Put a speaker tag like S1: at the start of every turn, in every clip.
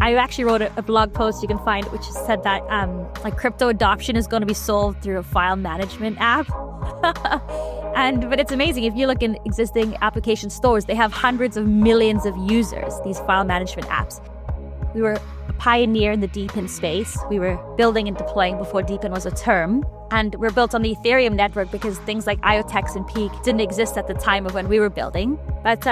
S1: I actually wrote a blog post you can find, which said that like crypto adoption is going to be solved through a file management app. But it's amazing. If you look in existing application stores, they have hundreds of millions of users, these file management apps. We were a pioneer in the DePIN space. We were building and deploying before DePIN was a term. And we're built on the Ethereum network because things like IOTEX and Peak didn't exist at the time of when we were building. But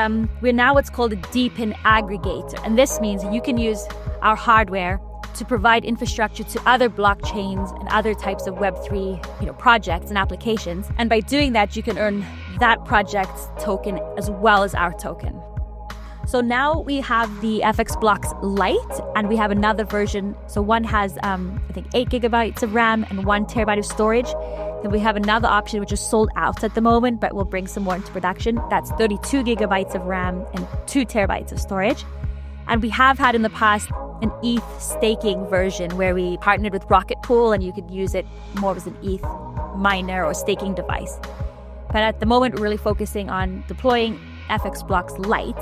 S1: we're now what's called a DePIN aggregator. And this means you can use our hardware to provide infrastructure to other blockchains and other types of Web3 projects and applications. And by doing that, you can earn that project's token as well as our token. So now we have the FX Blocks Lite, and we have another version. So one has, I think, 8 gigabytes of RAM and 1 terabyte of storage. Then we have another option, which is sold out at the moment, but we'll bring some more into production. That's 32 gigabytes of RAM and 2 terabytes of storage. And we have had in the past an ETH staking version where we partnered with Rocket Pool, and you could use it more as an ETH miner or staking device. But at the moment, we're really focusing on deploying FX Blocks Lite.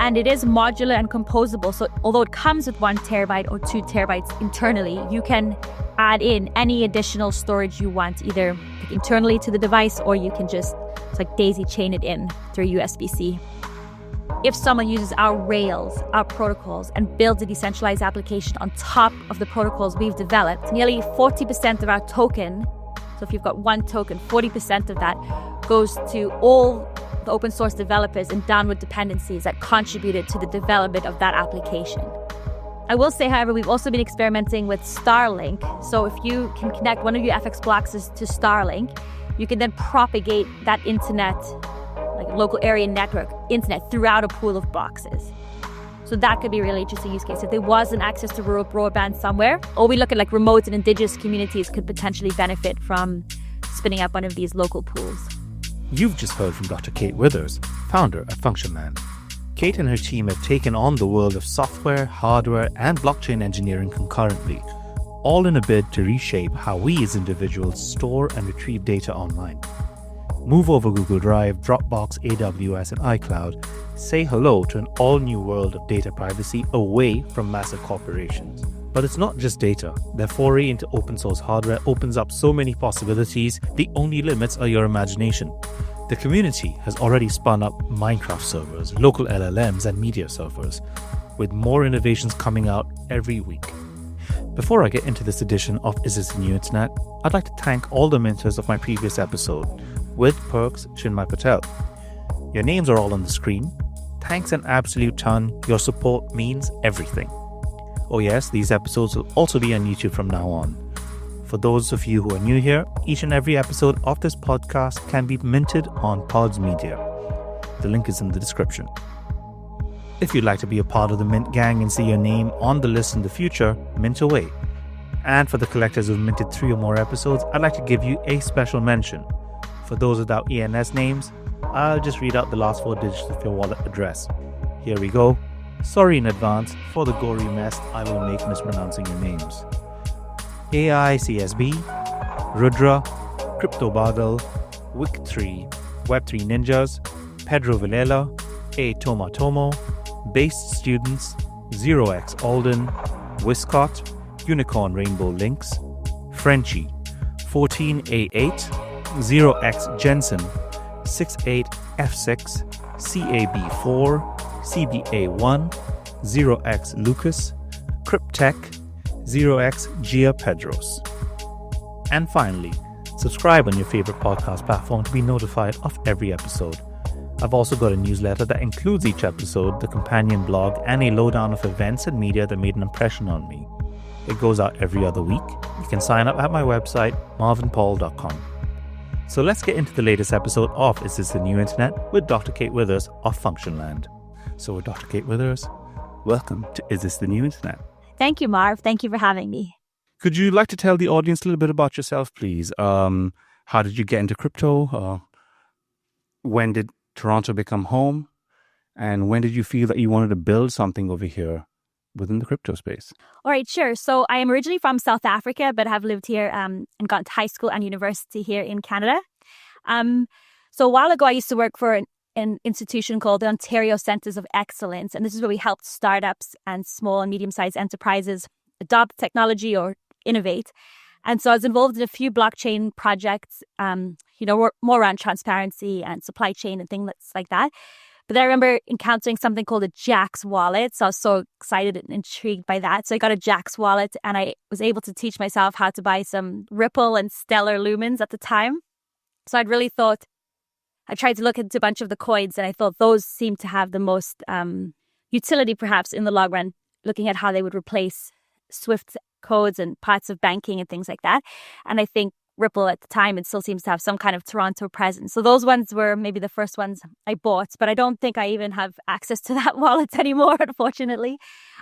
S1: And it is modular and composable. So although it comes with 1 terabyte or 2 terabytes internally, you can add in any additional storage you want, either internally to the device, or you can just daisy chain it in through USB-C. If someone uses our Rails, our protocols, and builds a decentralized application on top of the protocols we've developed, nearly 40% of our token, so if you've got 1 token, 40% of that goes to all the open source developers and downward dependencies that contributed to the development of that application. I will say, however, we've also been experimenting with Starlink. So if you can connect one of your FX blocks to Starlink, you can then propagate that internet, like local area network internet, throughout a pool of boxes. So that could be a really interesting use case. If there wasn't access to rural broadband somewhere, or we look at remote and indigenous communities could potentially benefit from spinning up one of these local pools.
S2: You've just heard from Dr. Kate Withers, founder at Functionland. Kate and her team have taken on the world of software, hardware, and blockchain engineering concurrently, all in a bid to reshape how we as individuals store and retrieve data online. Move over Google Drive, Dropbox, AWS, and iCloud. Say hello to an all-new world of data privacy away from massive corporations. But it's not just data. Their foray into open source hardware opens up so many possibilities, the only limits are your imagination. The community has already spun up Minecraft servers, local LLMs, and media servers, with more innovations coming out every week. Before I get into this edition of Is This the New Internet, I'd like to thank all the mentors of my previous episode, with perks Chinmay Patel. Your names are all on the screen. Thanks an absolute ton. Your support means everything. Oh yes, these episodes will also be on YouTube from now on. For those of you who are new here, each and every episode of this podcast can be minted on Pods Media. The link is in the description. If you'd like to be a part of the Mint gang and see your name on the list in the future, mint away. And for the collectors who've minted 3 or more episodes, I'd like to give you a special mention. For those without ENS names, I'll just read out the last 4 digits of your wallet address. Here we go. Sorry in advance for the gory mess I will make mispronouncing your names. AICSB, Rudra, Crypto Badal, Wick3, Web3 Ninjas, Pedro Villela, A Toma Tomo, Based Students, 0x Alden, Wiscott, Unicorn Rainbow Links, Frenchie, 14A8, 0x Jensen, 68F6, CAB4, CBA1, 0x Lucas, Cryptech, 0x Gia Pedros. And finally, subscribe on your favorite podcast platform to be notified of every episode. I've also got a newsletter that includes each episode, the companion blog, and a lowdown of events and media that made an impression on me. It goes out every other week. You can sign up at my website, marvynpaul.com. So let's get into the latest episode of Is This the New Internet with Dr. Kate Withers of Functionland. So with Dr. Kate Withers, welcome to Is This the New Internet?
S1: Thank you, Marv. Thank you for having me.
S2: Could you like to tell the audience a little bit about yourself, please? How did you get into crypto? When did Toronto become home? And when did you feel that you wanted to build something over here within the crypto space?
S1: All right, sure. So I am originally from South Africa, but have lived here and gone to high school and university here in Canada. So a while ago, I used to work for an institution called the Ontario Centres of Excellence. And this is where we helped startups and small and medium-sized enterprises adopt technology or innovate. And so I was involved in a few blockchain projects, more around transparency and supply chain and things like that. But I remember encountering something called a Jax wallet. So I was so excited and intrigued by that. So I got a Jax wallet and I was able to teach myself how to buy some Ripple and Stellar lumens at the time. So I'd really thought, I tried to look into a bunch of the coins and I thought those seemed to have the most utility perhaps in the long run, looking at how they would replace Swift codes and parts of banking and things like that. And I think Ripple at the time, it still seems to have some kind of Toronto presence. So those ones were maybe the first ones I bought, but I don't think I even have access to that wallet anymore, unfortunately.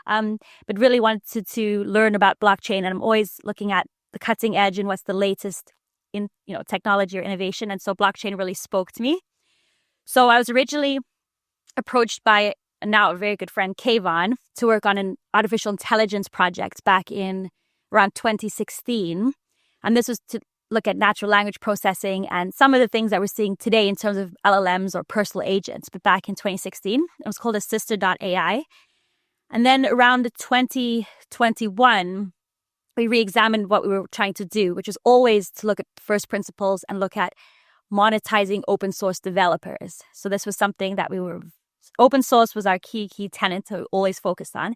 S1: But really wanted to learn about blockchain, and I'm always looking at the cutting edge and what's the latest in technology or innovation. And so blockchain really spoke to me. So I was originally approached by now a very good friend, Kayvon, to work on an artificial intelligence project back in around 2016. And this was to look at natural language processing and some of the things that we're seeing today in terms of LLMs or personal agents. But back in 2016, it was called Assistor.ai. And then around 2021, we re-examined what we were trying to do, which was always to look at first principles and look at monetizing open source developers. So this was something that open source was our key tenet to always focus on.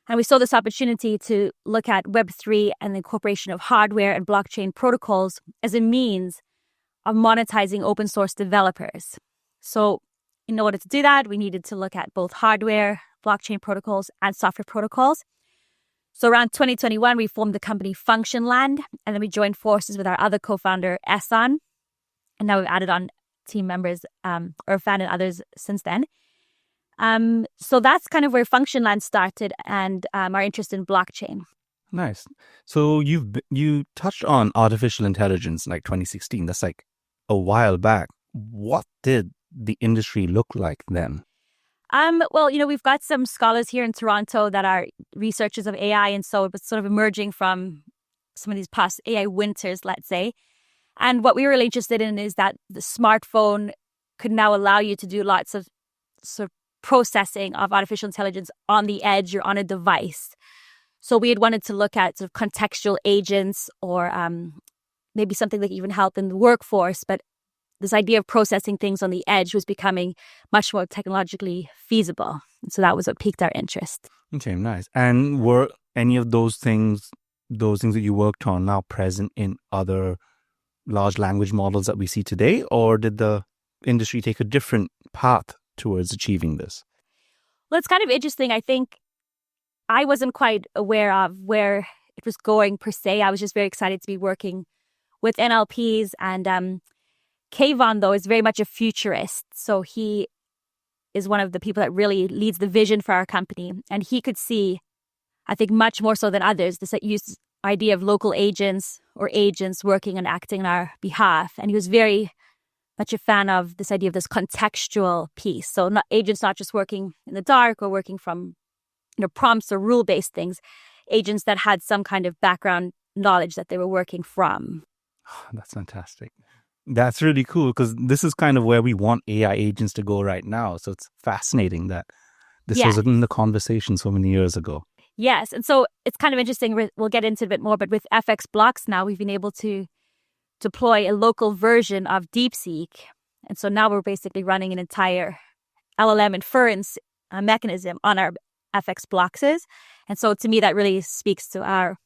S1: And we saw this opportunity to look at Web3 and the incorporation of hardware and blockchain protocols as a means of monetizing open source developers. So in order to do that, we needed to look at both hardware, blockchain protocols, and software protocols. So around 2021, we formed the company Functionland, and then we joined forces with our other co-founder, Ehsan. And now we've added on team members or founded others since then. So that's kind of where Functionland started and our interest in blockchain.
S2: Nice. So you touched on artificial intelligence in like 2016. That's like a while back. What did the industry look like then?
S1: Well, we've got some scholars here in Toronto that are researchers of AI, and so it's sort of emerging from some of these past AI winters, let's say. And what we were really interested in is that the smartphone could now allow you to do lots of sort of processing of artificial intelligence on the edge or on a device. So we had wanted to look at sort of contextual agents or maybe something that even help in the workforce, but this idea of processing things on the edge was becoming much more technologically feasible. And so that was what piqued our interest.
S2: Okay, nice. And were any of those things that you worked on now present in other large language models that we see today, or did the industry take a different path towards achieving this?
S1: Well, it's kind of interesting. I think I wasn't quite aware of where it was going per se. I was just very excited to be working with NLPs, and Kayvon, though, is very much a futurist. So he is one of the people that really leads the vision for our company. And he could see, I think much more so than others, this idea of local agents or agents working and acting on our behalf. And he was very much a fan of this idea of this contextual piece. So agents not just working in the dark or working from prompts or rule-based things, agents that had some kind of background knowledge that they were working from.
S2: That's fantastic. That's really cool, because this is kind of where we want AI agents to go right now. So it's fascinating that this was in the conversation so many years ago.
S1: Yes. And so it's kind of interesting. We'll get into it a bit more, but with FX blocks now, we've been able to deploy a local version of DeepSeek. And so now we're basically running an entire LLM inference mechanism on our FX blocks. And so to me, that really speaks to our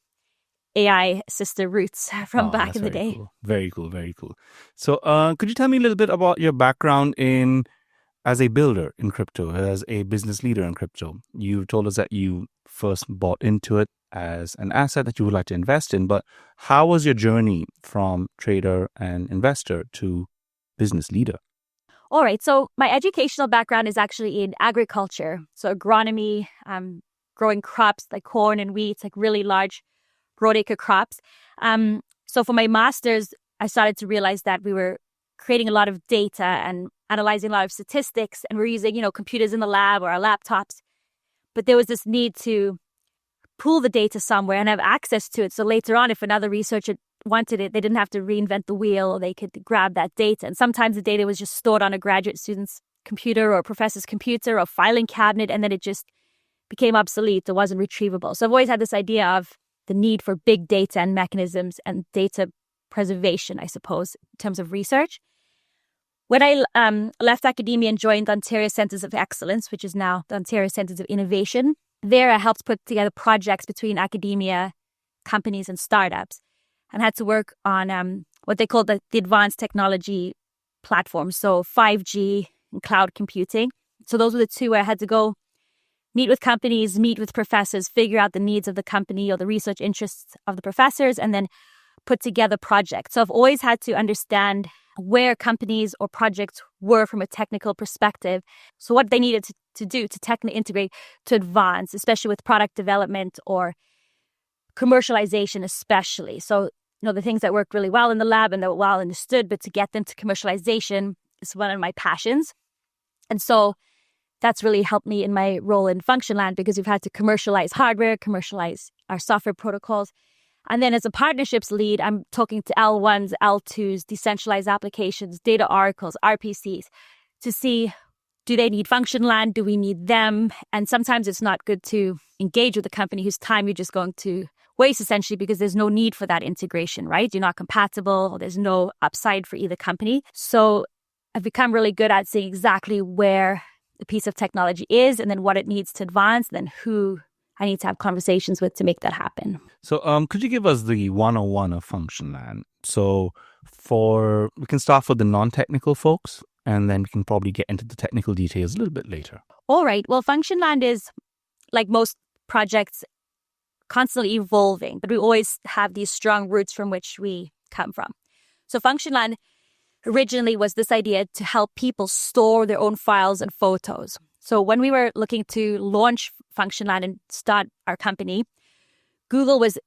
S1: AI sister roots from back in the day.
S2: Cool. Very cool, very cool. So could you tell me a little bit about your background as a builder in crypto, as a business leader in crypto? You told us that you first bought into it as an asset that you would like to invest in, but how was your journey from trader and investor to business leader?
S1: All right. So my educational background is actually in agriculture. So agronomy, growing crops like corn and wheat, like really large broadacre crops. So for my master's, I started to realize that we were creating a lot of data and analyzing a lot of statistics, and we're using, computers in the lab or our laptops. But there was this need to pool the data somewhere and have access to it. So later on, if another researcher wanted it, they didn't have to reinvent the wheel, or they could grab that data. And sometimes the data was just stored on a graduate student's computer or professor's computer or filing cabinet, and then it just became obsolete. It wasn't retrievable. So I've always had this idea of the need for big data and mechanisms and data preservation, I suppose, in terms of research. When I left academia and joined the Ontario Centres of Excellence, which is now the Ontario Centres of Innovation, there I helped put together projects between academia, companies, and startups, and had to work on what they call the advanced technology platforms, so 5G and cloud computing. So those were the two where I had to go meet with companies, meet with professors, figure out the needs of the company or the research interests of the professors, and then put together projects. So I've always had to understand where companies or projects were from a technical perspective. So what they needed to do to technically integrate to advance, especially with product development or commercialization especially. So, the things that work really well in the lab and that were well understood, but to get them to commercialization is one of my passions. And so that's really helped me in my role in Functionland because we've had to commercialize hardware, commercialize our software protocols. And then as a partnerships lead, I'm talking to L1s, L2s, decentralized applications, data oracles, RPCs to see, do they need Functionland? Do we need them? And sometimes it's not good to engage with a company whose time you're just going to waste essentially because there's no need for that integration, right? You're not compatible. There's no upside for either company. So I've become really good at seeing exactly where the piece of technology is and then what it needs to advance, and then who I need to have conversations with to make that happen.
S2: So could you give us the 101 of Functionland? So we can start for the non-technical folks, and then we can probably get into the technical details a little bit later.
S1: All right. Well, Functionland is, like most projects, constantly evolving, but we always have these strong roots from which we come from. So Functionland originally was this idea to help people store their own files and photos. So when we were looking to launch Functionland and start our company, Google was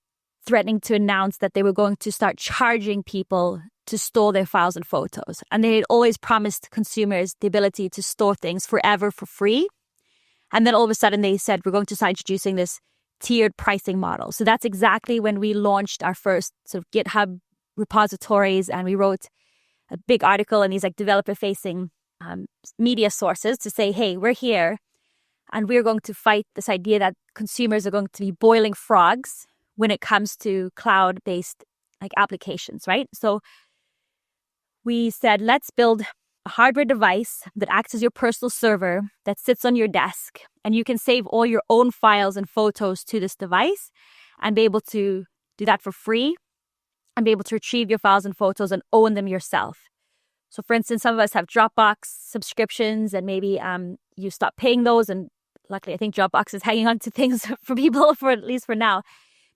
S1: threatening to announce that they were going to start charging people to store their files and photos. And they had always promised consumers the ability to store things forever for free. And then all of a sudden they said, we're going to start introducing this tiered pricing model. So that's exactly when we launched our first sort of GitHub repositories, and we wrote a big article in these like developer-facing media sources to say, hey, we're here and we're going to fight this idea that consumers are going to be boiling frogs when it comes to cloud-based like applications, right? So we said, let's build a hardware device that acts as your personal server that sits on your desk, and you can save all your own files and photos to this device and be able to do that for free and be able to retrieve your files and photos and own them yourself. So for instance, some of us have Dropbox subscriptions, and maybe you stop paying those, and luckily I think Dropbox is hanging on to things for people for at least for now.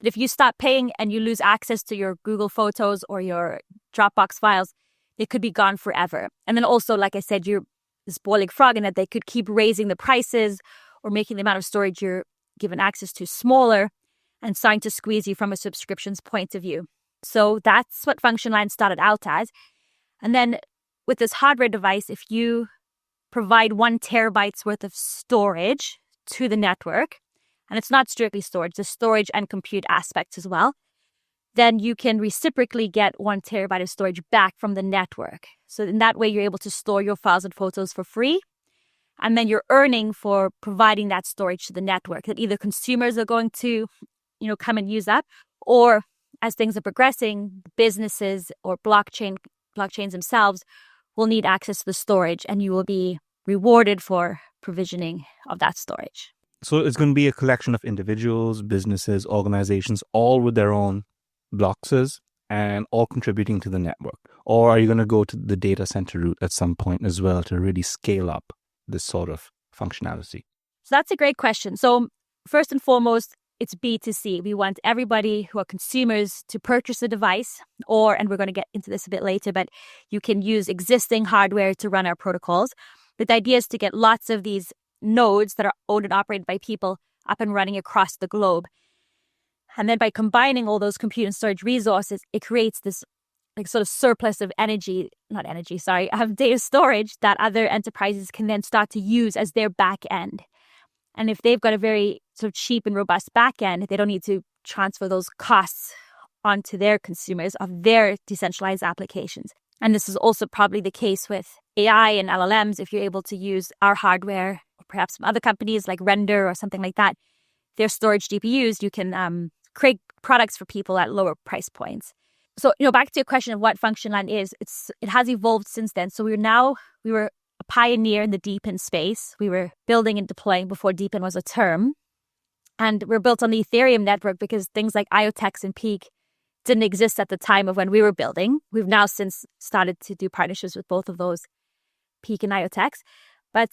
S1: But if you stop paying and you lose access to your Google Photos or your Dropbox files, it could be gone forever. And then also, like I said, you're this boiling frog in that they could keep raising the prices or making the amount of storage you're given access to smaller and starting to squeeze you from a subscriptions point of view. So that's what Functionland started out as. And then with this hardware device, if you provide 1 terabyte's worth of storage to the network, and it's not strictly storage, the storage and compute aspects as well, then you can reciprocally get 1 terabyte of storage back from the network. So in that way, you're able to store your files and photos for free. And then you're earning for providing that storage to the network that either consumers are going to, come and use that, or as things are progressing, businesses or blockchains themselves will need access to the storage, and you will be rewarded for provisioning of that storage.
S2: So it's going to be a collection of individuals, businesses, organizations, all with their own boxes and all contributing to the network? Or are you going to go to the data center route at some point as well to really scale up this sort of functionality?
S1: So that's a great question. So first and foremost, it's B2C. We want everybody who are consumers to purchase a device, and we're going to get into this a bit later, but you can use existing hardware to run our protocols. But the idea is to get lots of these nodes that are owned and operated by people up and running across the globe. And then by combining all those compute and storage resources, it creates this sort of surplus of data storage that other enterprises can then start to use as their back end. And if they've got a very sort of cheap and robust back end, they don't need to transfer those costs onto their consumers of their decentralized applications. And this is also probably the case with AI and LLMs, if you're able to use our hardware, or perhaps some other companies like Render or something like that, their storage GPUs, you can create products for people at lower price points. So, back to your question of what Functionland is, it has evolved since then. So we were a pioneer in the DePIN space. We were building and deploying before DePIN was a term. And we're built on the Ethereum network because things like IOTEX and Peak didn't exist at the time of when we were building. We've now since started to do partnerships with both of those, Peak and IOTEX. But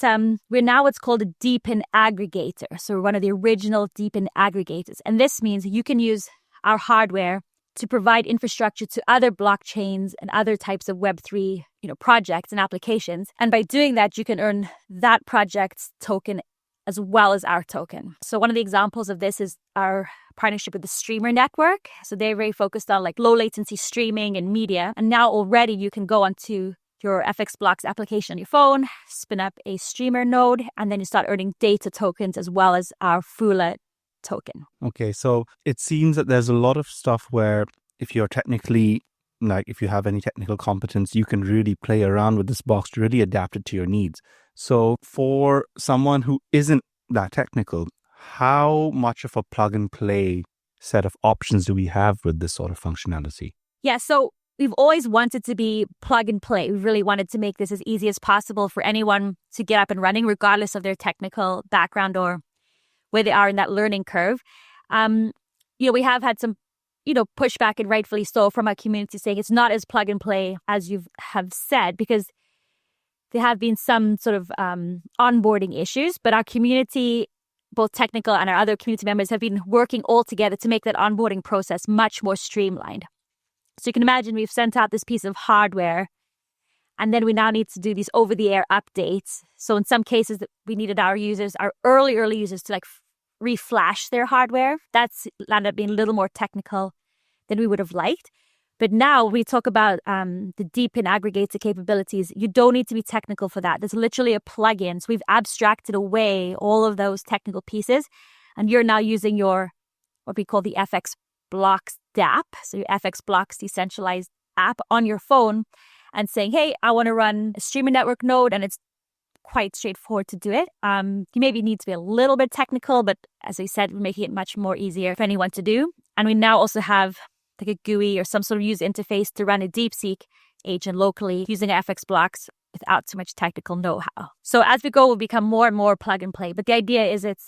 S1: we're now what's called a DePIN aggregator. So we're one of the original DePIN aggregators. And this means you can use our hardware to provide infrastructure to other blockchains and other types of Web3 projects and applications. And by doing that, you can earn that project's token as well as our token. So one of the examples of this is our partnership with the Streamer Network. So they're very focused on like low latency streaming and media. And now already you can go onto your FX Blocks application on your phone, spin up a streamer node, and then you start earning data tokens as well as our FULA token.
S2: Okay, so it seems that there's a lot of stuff where if you're technically, like if you have any technical competence, you can really play around with this box to really adapt it to your needs. So for someone who isn't that technical, how much of a plug and play set of options do we have with this sort of functionality?
S1: Yeah, so we've always wanted to be plug and play. We really wanted to make this as easy as possible for anyone to get up and running, regardless of their technical background or where they are in that learning curve. We have had some, pushback, and rightfully so, from our community saying it's not as plug and play as you have said, because there have been some sort of onboarding issues, but our community, both technical and our other community members, have been working all together to make that onboarding process much more streamlined. So you can imagine we've sent out this piece of hardware, and then we now need to do these over-the-air updates. So in some cases, we needed our early users to reflash their hardware. That's ended up being a little more technical than we would have liked. But now we talk about the DePIN aggregator capabilities. You don't need to be technical for that. There's literally a plugin. So we've abstracted away all of those technical pieces, and you're now using what we call the FX Blocks dApp, so your FX Blocks Decentralized app on your phone, and saying, hey, I want to run a streaming network node, and it's quite straightforward to do it. You maybe need to be a little bit technical, but as I said, we're making it much more easier for anyone to do. And we now also have like a GUI or some sort of user interface to run a DeepSeek agent locally using FX Blocks without too much technical know-how. So as we go, we'll become more and more plug and play. But the idea is it's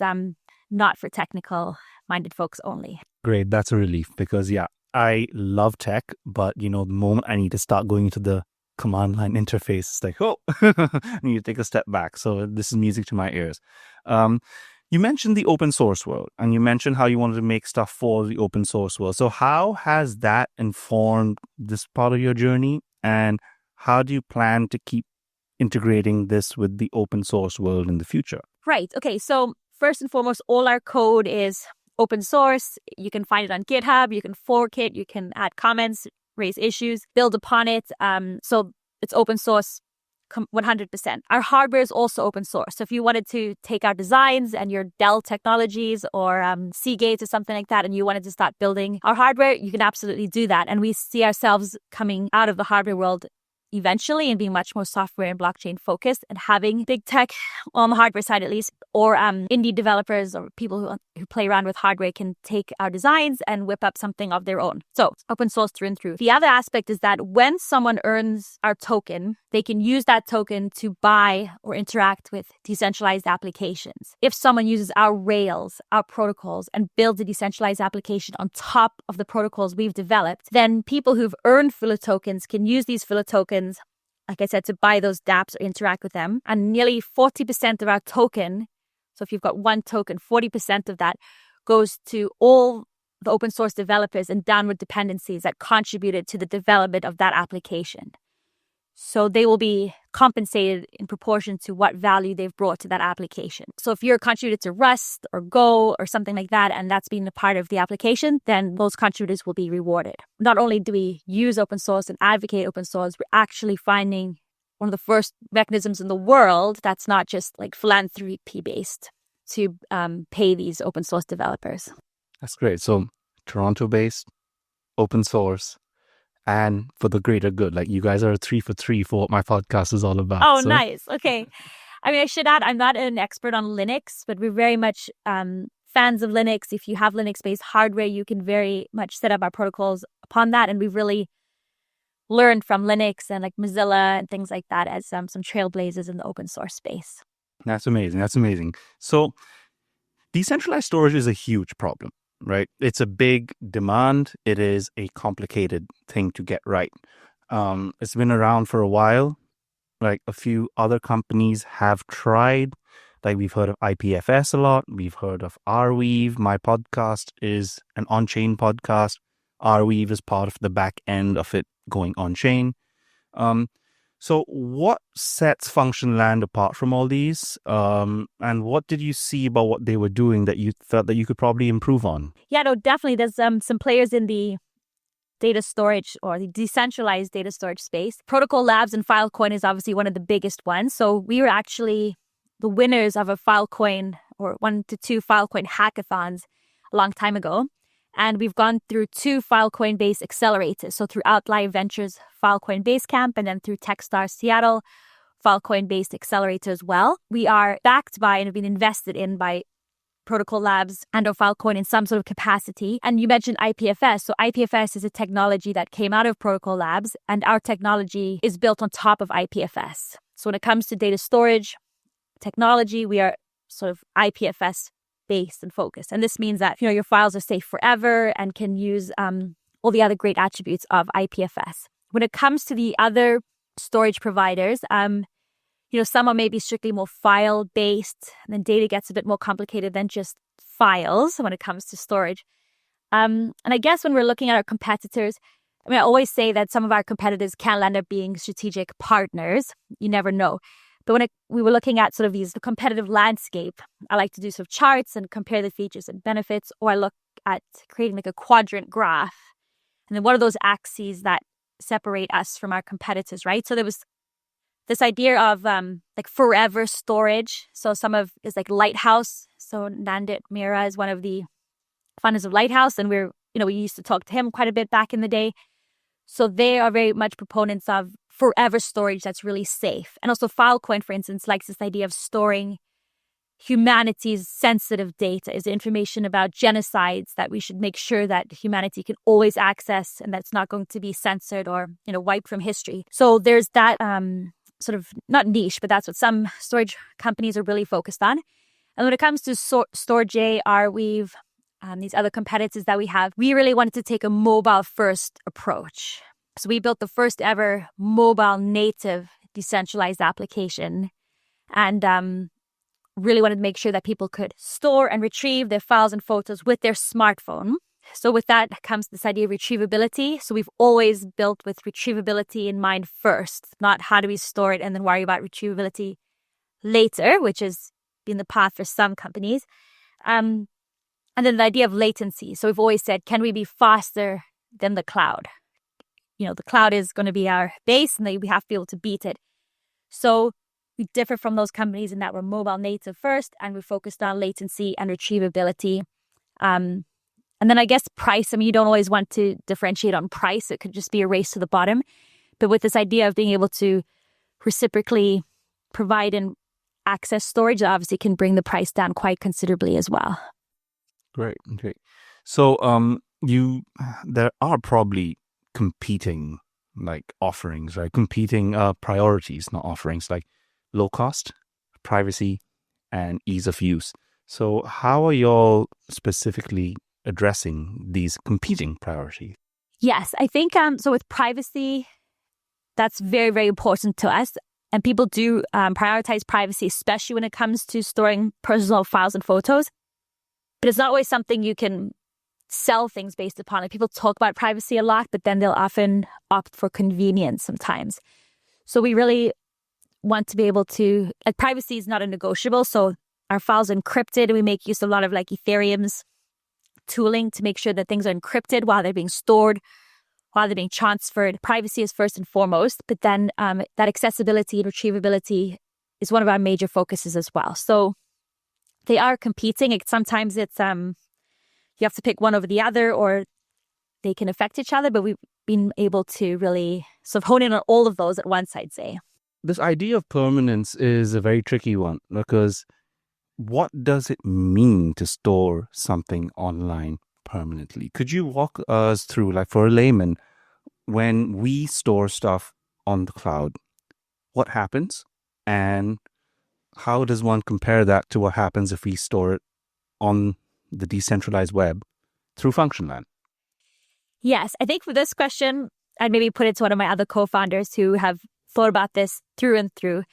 S1: not for technical-minded folks only.
S2: Great. That's a relief because, I love tech, but, the moment I need to start going into the command line interface, it's like, I need to take a step back. So this is music to my ears. You mentioned the open source world, and you mentioned how you wanted to make stuff for the open source world. So how has that informed this part of your journey, and how do you plan to keep integrating this with the open source world in the future?
S1: Right. Okay. So first and foremost, all our code is open source. You can find it on GitHub. You can fork it. You can add comments, raise issues, build upon it. So it's open source 100%. Our hardware is also open source. So if you wanted to take our designs and your Dell technologies or Seagate or something like that, and you wanted to start building our hardware, you can absolutely do that. And we see ourselves coming out of the hardware world eventually and being much more software and blockchain focused, and having big tech on the hardware side at least, or indie developers or people who play around with hardware can take our designs and whip up something of their own. So open source through and through. The other aspect is that when someone earns our token, they can use that token to buy or interact with decentralized applications. If someone uses our rails, our protocols, and builds a decentralized application on top of the protocols we've developed, then people who've earned FULA tokens can use these FULA tokens, like I said, to buy those dApps or interact with them. And nearly 40% of our token, so if you've got one token, 40% of that goes to all the open source developers and downward dependencies that contributed to the development of that application. So they will be compensated in proportion to what value they've brought to that application. So if you're contributed to Rust or Go or something like that, and that's been a part of the application, then those contributors will be rewarded. Not only do we use open source and advocate open source, we're actually finding one of the first mechanisms in the world that's not just like philanthropy based to pay these open source developers.
S2: That's great. So Toronto based, open source, and for the greater good. Like, you guys are a 3 for 3 for what my podcast is all about.
S1: Oh, nice. Okay. I mean, I should add, I'm not an expert on Linux, but we're very much fans of Linux. If you have Linux-based hardware, you can very much set up our protocols upon that. And we've really learned from Linux and like Mozilla and things like that as some trailblazers in the open source space.
S2: That's amazing. That's amazing. So decentralized storage is a huge problem, right? It's a big demand. It is a complicated thing to get right. It's been around for a while. Like, a few other companies have tried. Like, we've heard of IPFS a lot. We've heard of Arweave. My podcast is an on-chain podcast. Arweave is part of the back end of it going on-chain. So what sets Functionland apart from all these? And what did you see about what they were doing that you felt that you could probably improve on?
S1: Yeah, no, definitely. There's some players in the data storage or the decentralized data storage space. Protocol Labs and Filecoin is obviously one of the biggest ones. So we were actually the winners of a Filecoin or 1 to 2 Filecoin hackathons a long time ago. And we've gone through 2 Filecoin-based accelerators. So through Outlier Ventures Filecoin Basecamp and then through Techstars Seattle Filecoin-based accelerator as well. We are backed by and have been invested in by Protocol Labs and or Filecoin in some sort of capacity. And you mentioned IPFS. So IPFS is a technology that came out of Protocol Labs, and our technology is built on top of IPFS. So when it comes to data storage technology, we are sort of IPFS based and focused. And this means that, your files are safe forever and can use all the other great attributes of IPFS. When it comes to the other storage providers, some are maybe strictly more file-based, and then data gets a bit more complicated than just files when it comes to storage. And I guess when we're looking at our competitors, I always say that some of our competitors can end up being strategic partners. You never know. But when we were looking at sort of the competitive landscape, I like to do sort of charts and compare the features and benefits, or I look at creating like a quadrant graph. And then what are those axes that separate us from our competitors, right? So there was this idea of like forever storage. So some of is like Lighthouse. So Nandit Mira is one of the founders of Lighthouse, and we used to talk to him quite a bit back in the day. So they are very much proponents of forever storage that's really safe. And also Filecoin, for instance, likes this idea of storing humanity's sensitive data, is information about genocides that we should make sure that humanity can always access and that's not going to be censored or, wiped from history. So there's that sort of, not niche, but that's what some storage companies are really focused on. And when it comes to Storj, Arweave, these other competitors that we have, we really wanted to take a mobile first approach. So we built the first ever mobile native decentralized application and really wanted to make sure that people could store and retrieve their files and photos with their smartphone. So with that comes this idea of retrievability. So we've always built with retrievability in mind first, not how do we store it and then worry about retrievability later, which has been the path for some companies. And then the idea of latency. So we've always said, can we be faster than the cloud? The cloud is going to be our base and we have to be able to beat it. So we differ from those companies in that we're mobile native first and we're focused on latency and retrievability. And then I guess price, you don't always want to differentiate on price. It could just be a race to the bottom. But with this idea of being able to reciprocally provide and access storage, obviously can bring the price down quite considerably as well.
S2: Great. So there are probably competing offerings, right? Competing priorities, not offerings, like low cost, privacy, and ease of use. So how are y'all specifically addressing these competing priorities?
S1: Yes, I think so with privacy, that's very, very important to us. And people do prioritize privacy, especially when it comes to storing personal files and photos. But it's not always something you can sell things based upon. Like, people talk about privacy a lot, but then they'll often opt for convenience sometimes. So we really want to be able to, privacy is not a negotiable. So our files are encrypted, and we make use of a lot of Ethereum's tooling to make sure that things are encrypted while they're being stored, while they're being transferred. Privacy is first and foremost, but then that accessibility and retrievability is one of our major focuses as well. So they are competing. Sometimes it's you have to pick one over the other, or they can affect each other, but we've been able to really sort of hone in on all of those at once, I'd say.
S2: This idea of permanence is a very tricky one because what does it mean to store something online permanently? Could you walk us through, like for a layman, when we store stuff on the cloud, what happens? And how does one compare that to what happens if we store it on the decentralized web through Functionland?
S1: Yes, I think for this question, I'd maybe put it to one of my other co-founders who have thought about this through and through.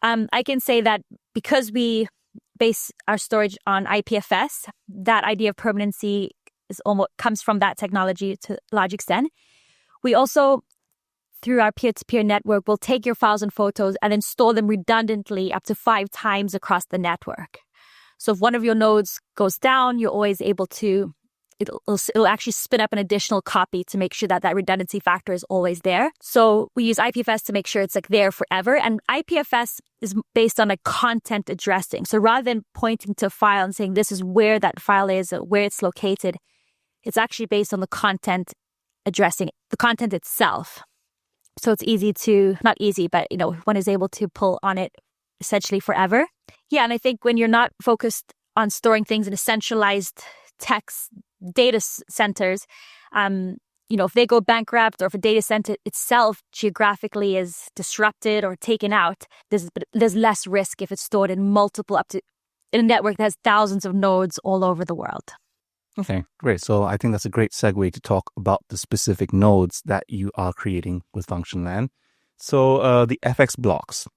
S1: I can say that because we base our storage on IPFS, that idea of permanency comes from that technology to a large extent. We also, through our peer-to-peer network, will take your files and photos and then store them redundantly up to 5 times across the network. So if one of your nodes goes down, you're always able to, it'll actually spin up an additional copy to make sure that that redundancy factor is always there. So we use IPFS to make sure it's like there forever. And IPFS is based on a content addressing. So rather than pointing to a file and saying this is where that file is, or where it's located, it's actually based on the content addressing, the content itself. So it's easy to, not easy, but one is able to pull on it essentially forever. Yeah, and I think when you're not focused on storing things in a centralized text data centers, if they go bankrupt or if a data center itself geographically is disrupted or taken out, there's less risk if it's stored in in a network that has thousands of nodes all over the world.
S2: Okay, great. So I think that's a great segue to talk about the specific nodes that you are creating with Functionland. So the FX blocks,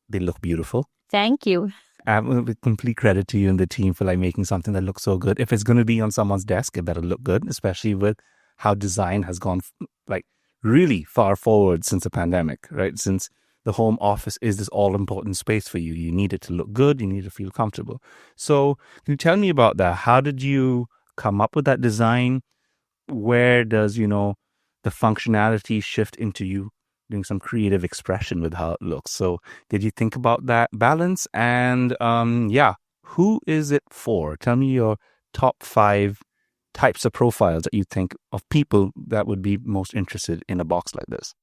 S2: they look beautiful.
S1: Thank you.
S2: With complete credit to you and the team for making something that looks so good. If it's going to be on someone's desk, it better look good, especially with how design has gone really far forward since the pandemic, right? Since the home office is this all-important space for you. You need it to look good. You need to feel comfortable. So can you tell me about that? How did you come up with that design? Where does, the functionality shift into you doing some creative expression with how it looks? So did you think about that balance? And who is it for? Tell me your top 5 types of profiles that you think of people that would be most interested in a box like this.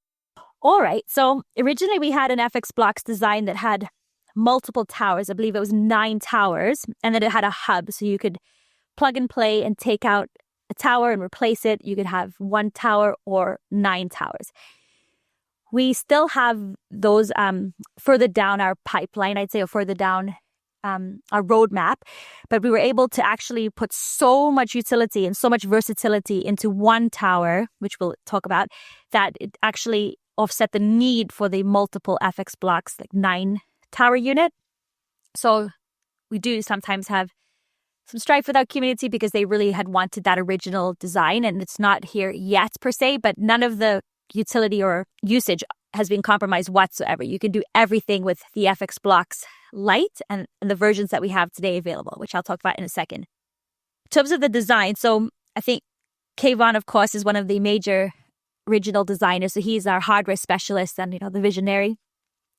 S1: All right. So originally we had an FX blocks design that had multiple towers. I believe it was 9 towers. And then it had a hub. So you could plug and play and take out a tower and replace it. You could have 1 tower or 9 towers. We still have those further down our pipeline, I'd say, or further down our roadmap. But we were able to actually put so much utility and so much versatility into 1 tower, which we'll talk about, that it actually offset the need for the multiple FX blocks, 9 tower unit. So we do sometimes have some strife with our community because they really had wanted that original design, and it's not here yet per se, but none of the utility or usage has been compromised whatsoever. You can do everything with the FX blocks Lite and the versions that we have today available, which I'll talk about in a second. In terms of the design, so I think Kayvon, of course, is one of the major original designers. So he's our hardware specialist and, the visionary.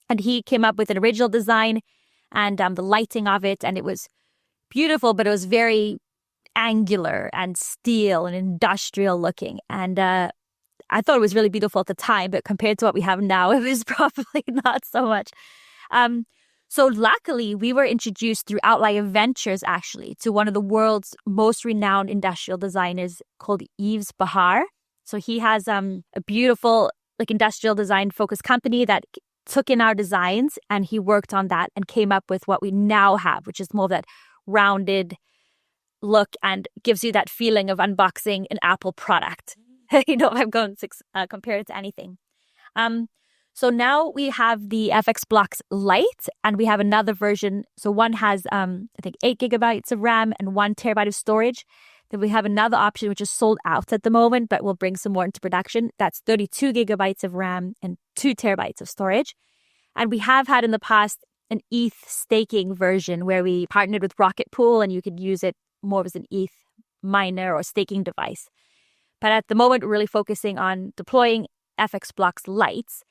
S1: And he came up with an original design and the lighting of it. And it was beautiful, but it was very angular and steel and industrial looking. And I thought it was really beautiful at the time, but compared to what we have now, it was probably not so much. So luckily, we were introduced through Outlier Ventures, actually, to one of the world's most renowned industrial designers called Yves Bahar. So he has a beautiful industrial design focused company that took in our designs, and he worked on that and came up with what we now have, which is more of that rounded look and gives you that feeling of unboxing an Apple product. I'm going to compare it to anything. So now we have the FX Blocks Lite, and we have another version. So one has, I think, 8 gigabytes of RAM and 1 terabyte of storage. Then we have another option, which is sold out at the moment, but we'll bring some more into production. That's 32 gigabytes of RAM and 2 terabytes of storage. And we have had in the past an ETH staking version where we partnered with Rocket Pool, and you could use it more as an ETH miner or staking device. But at the moment, we're really focusing on deploying FX Blocks Lites.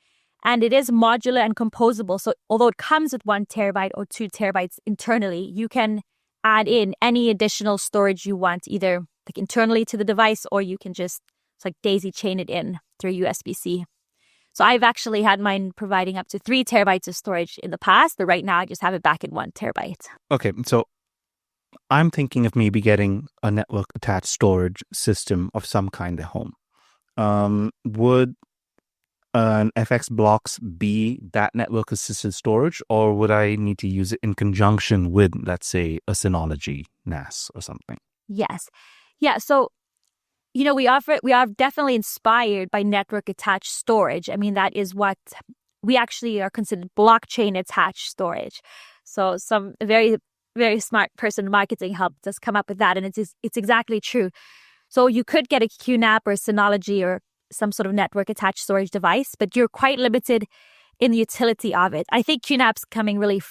S1: And it is modular and composable. So although it comes with 1 terabyte or 2 terabytes internally, you can add in any additional storage you want, either internally to the device, or you can just It's like daisy chain it in through USB-C. So I've actually had mine providing up to 3 terabytes of storage in the past, but right now I just have it back at 1 terabyte.
S2: Okay, so I'm thinking of maybe getting a network attached storage system of some kind at home. Would an FX blocks be that network assisted storage, or would I need to use it in conjunction with, let's say, a Synology NAS or something?
S1: Yes. Yeah. So, we are definitely inspired by network attached storage. I mean, that is what we actually are considered blockchain attached storage. So some very, very smart person in marketing helped us come up with that. And it's exactly true. So you could get a QNAP or a Synology or some sort of network attached storage device, but you're quite limited in the utility of it. I think QNAP's coming really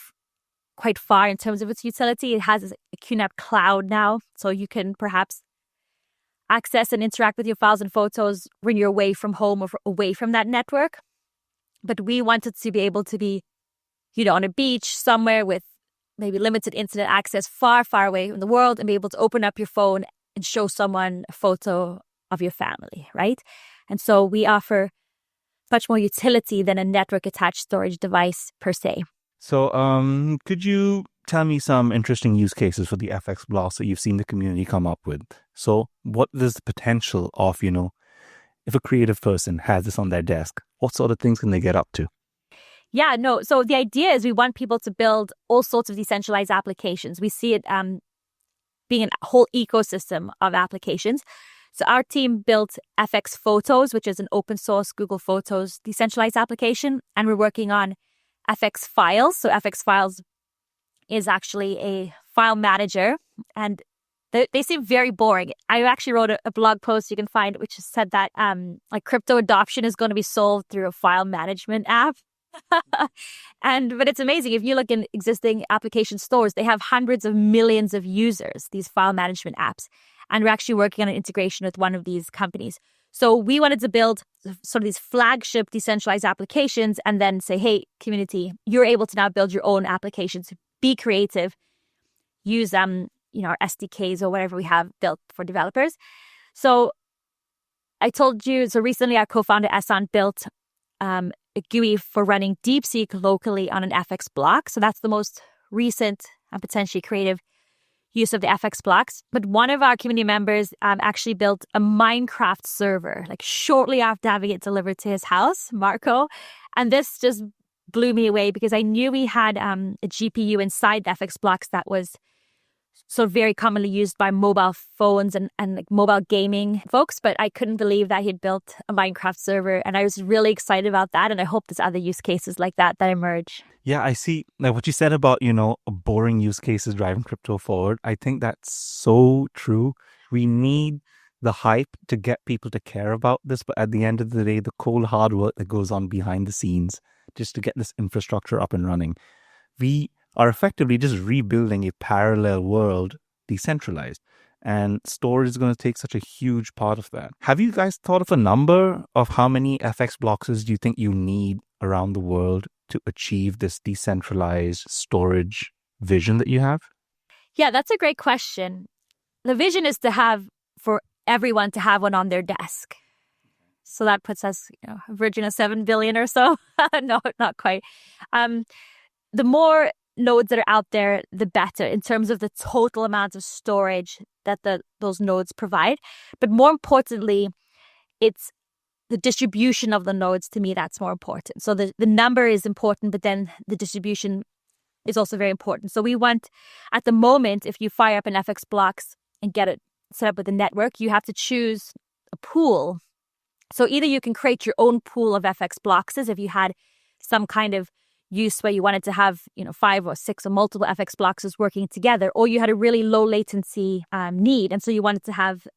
S1: quite far in terms of its utility. It has a QNAP cloud now, so you can perhaps access and interact with your files and photos when you're away from home or away from that network. But we wanted to be able to be, on a beach somewhere with maybe limited internet access far, far away from the world and be able to open up your phone and show someone a photo of your family, right? And so we offer much more utility than a network attached storage device per se.
S2: So could you tell me some interesting use cases for the FX blocks that you've seen the community come up with? So what is the potential of, if a creative person has this on their desk, what sort of things can they get up to?
S1: Yeah, no. So the idea is we want people to build all sorts of decentralized applications. We see it being a whole ecosystem of applications. So our team built FX Photos, which is an open source Google Photos decentralized application. And we're working on FX Files. So FX Files is actually a file manager, and they seem very boring. I actually wrote a blog post you can find, which said that crypto adoption is going to be solved through a file management app. But it's amazing. If you look in existing application stores, they have hundreds of millions of users, these file management apps. And we're actually working on an integration with one of these companies. So we wanted to build sort of these flagship decentralized applications and then say, hey, community, you're able to now build your own applications. Be creative. Use our SDKs or whatever we have built for developers. So I told you, so recently our co-founder Ehsan built a GUI for running DeepSeek locally on an FX block. So that's the most recent and potentially creative use of the FX blocks. But one of our community members actually built a Minecraft server, like shortly after having it delivered to his house, Marco. And this just blew me away because I knew we had a GPU inside the FX blocks that was so very commonly used by mobile phones and like mobile gaming folks, but I couldn't believe that he'd built a Minecraft server. And I was really excited about that. And I hope there's other use cases like that emerge.
S2: Yeah, I see. Like what you said about, boring use cases driving crypto forward. I think that's so true. We need the hype to get people to care about this. But at the end of the day, the cold hard work that goes on behind the scenes just to get this infrastructure up and running. We are effectively just rebuilding a parallel world decentralized. And storage is going to take such a huge part of that. Have you guys thought of a number of how many FX blocks do you think you need around the world to achieve this decentralized storage vision that you have?
S1: Yeah, that's a great question. The vision is to have for everyone to have one on their desk. So that puts us, a virgin of 7 billion or so. No, not quite. The more nodes that are out there, the better in terms of the total amount of storage that those nodes provide. But more importantly, it's the distribution of the nodes. To me, that's more important. So the number is important, but then the distribution is also very important. So we want, at the moment, if you fire up an FX blocks and get it set up with a network, you have to choose a pool. So either you can create your own pool of FX blocks if you had some kind of use where you wanted to have 5 or 6 or multiple FX blocks working together, or you had a really low latency need, and so you wanted to have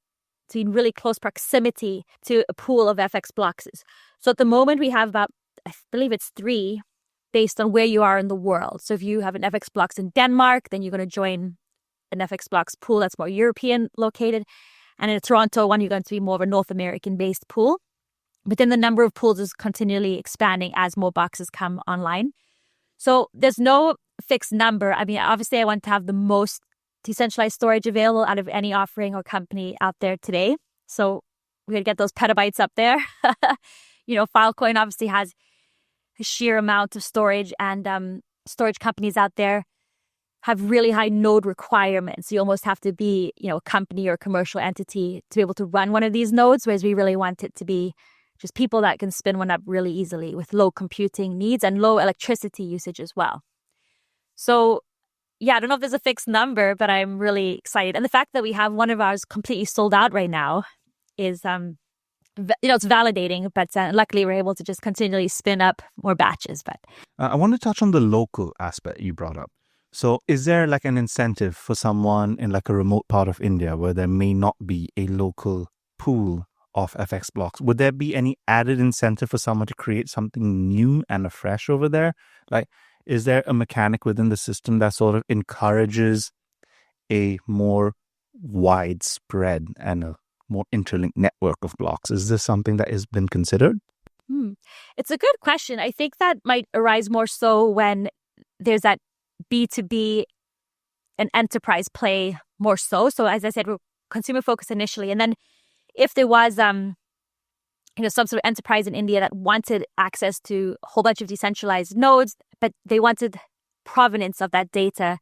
S1: to in really close proximity to a pool of FX blocks. So at the moment we have about, I believe it's 3 based on where you are in the world. So if you have an FX blocks in Denmark, then you're going to join an FX blocks pool that's more European located, and in a Toronto one you're going to be more of a North American based pool. But then the number of pools is continually expanding as more boxes come online. So there's no fixed number. I mean, obviously I want to have the most decentralized storage available out of any offering or company out there today. So we could get those petabytes up there. Filecoin obviously has a sheer amount of storage, and storage companies out there have really high node requirements. You almost have to be, a company or a commercial entity to be able to run one of these nodes, whereas we really want it to be just people that can spin one up really easily with low computing needs and low electricity usage as well. So, yeah, I don't know if there's a fixed number, but I'm really excited. And the fact that we have one of ours completely sold out right now is, it's validating, but luckily we're able to just continually spin up more batches. But
S2: I want to touch on the local aspect you brought up. So is there like an incentive for someone in like a remote part of India where there may not be a local pool of FX blocks? Would there be any added incentive for someone to create something new and afresh over there? Like, is there a mechanic within the system that sort of encourages a more widespread and a more interlinked network of blocks? Is this something that has been considered?
S1: It's a good question. I think that might arise more so when there's that B2B and enterprise play more so. So as I said, we're consumer focused initially. And then if there was, some sort of enterprise in India that wanted access to a whole bunch of decentralized nodes, but they wanted provenance of that data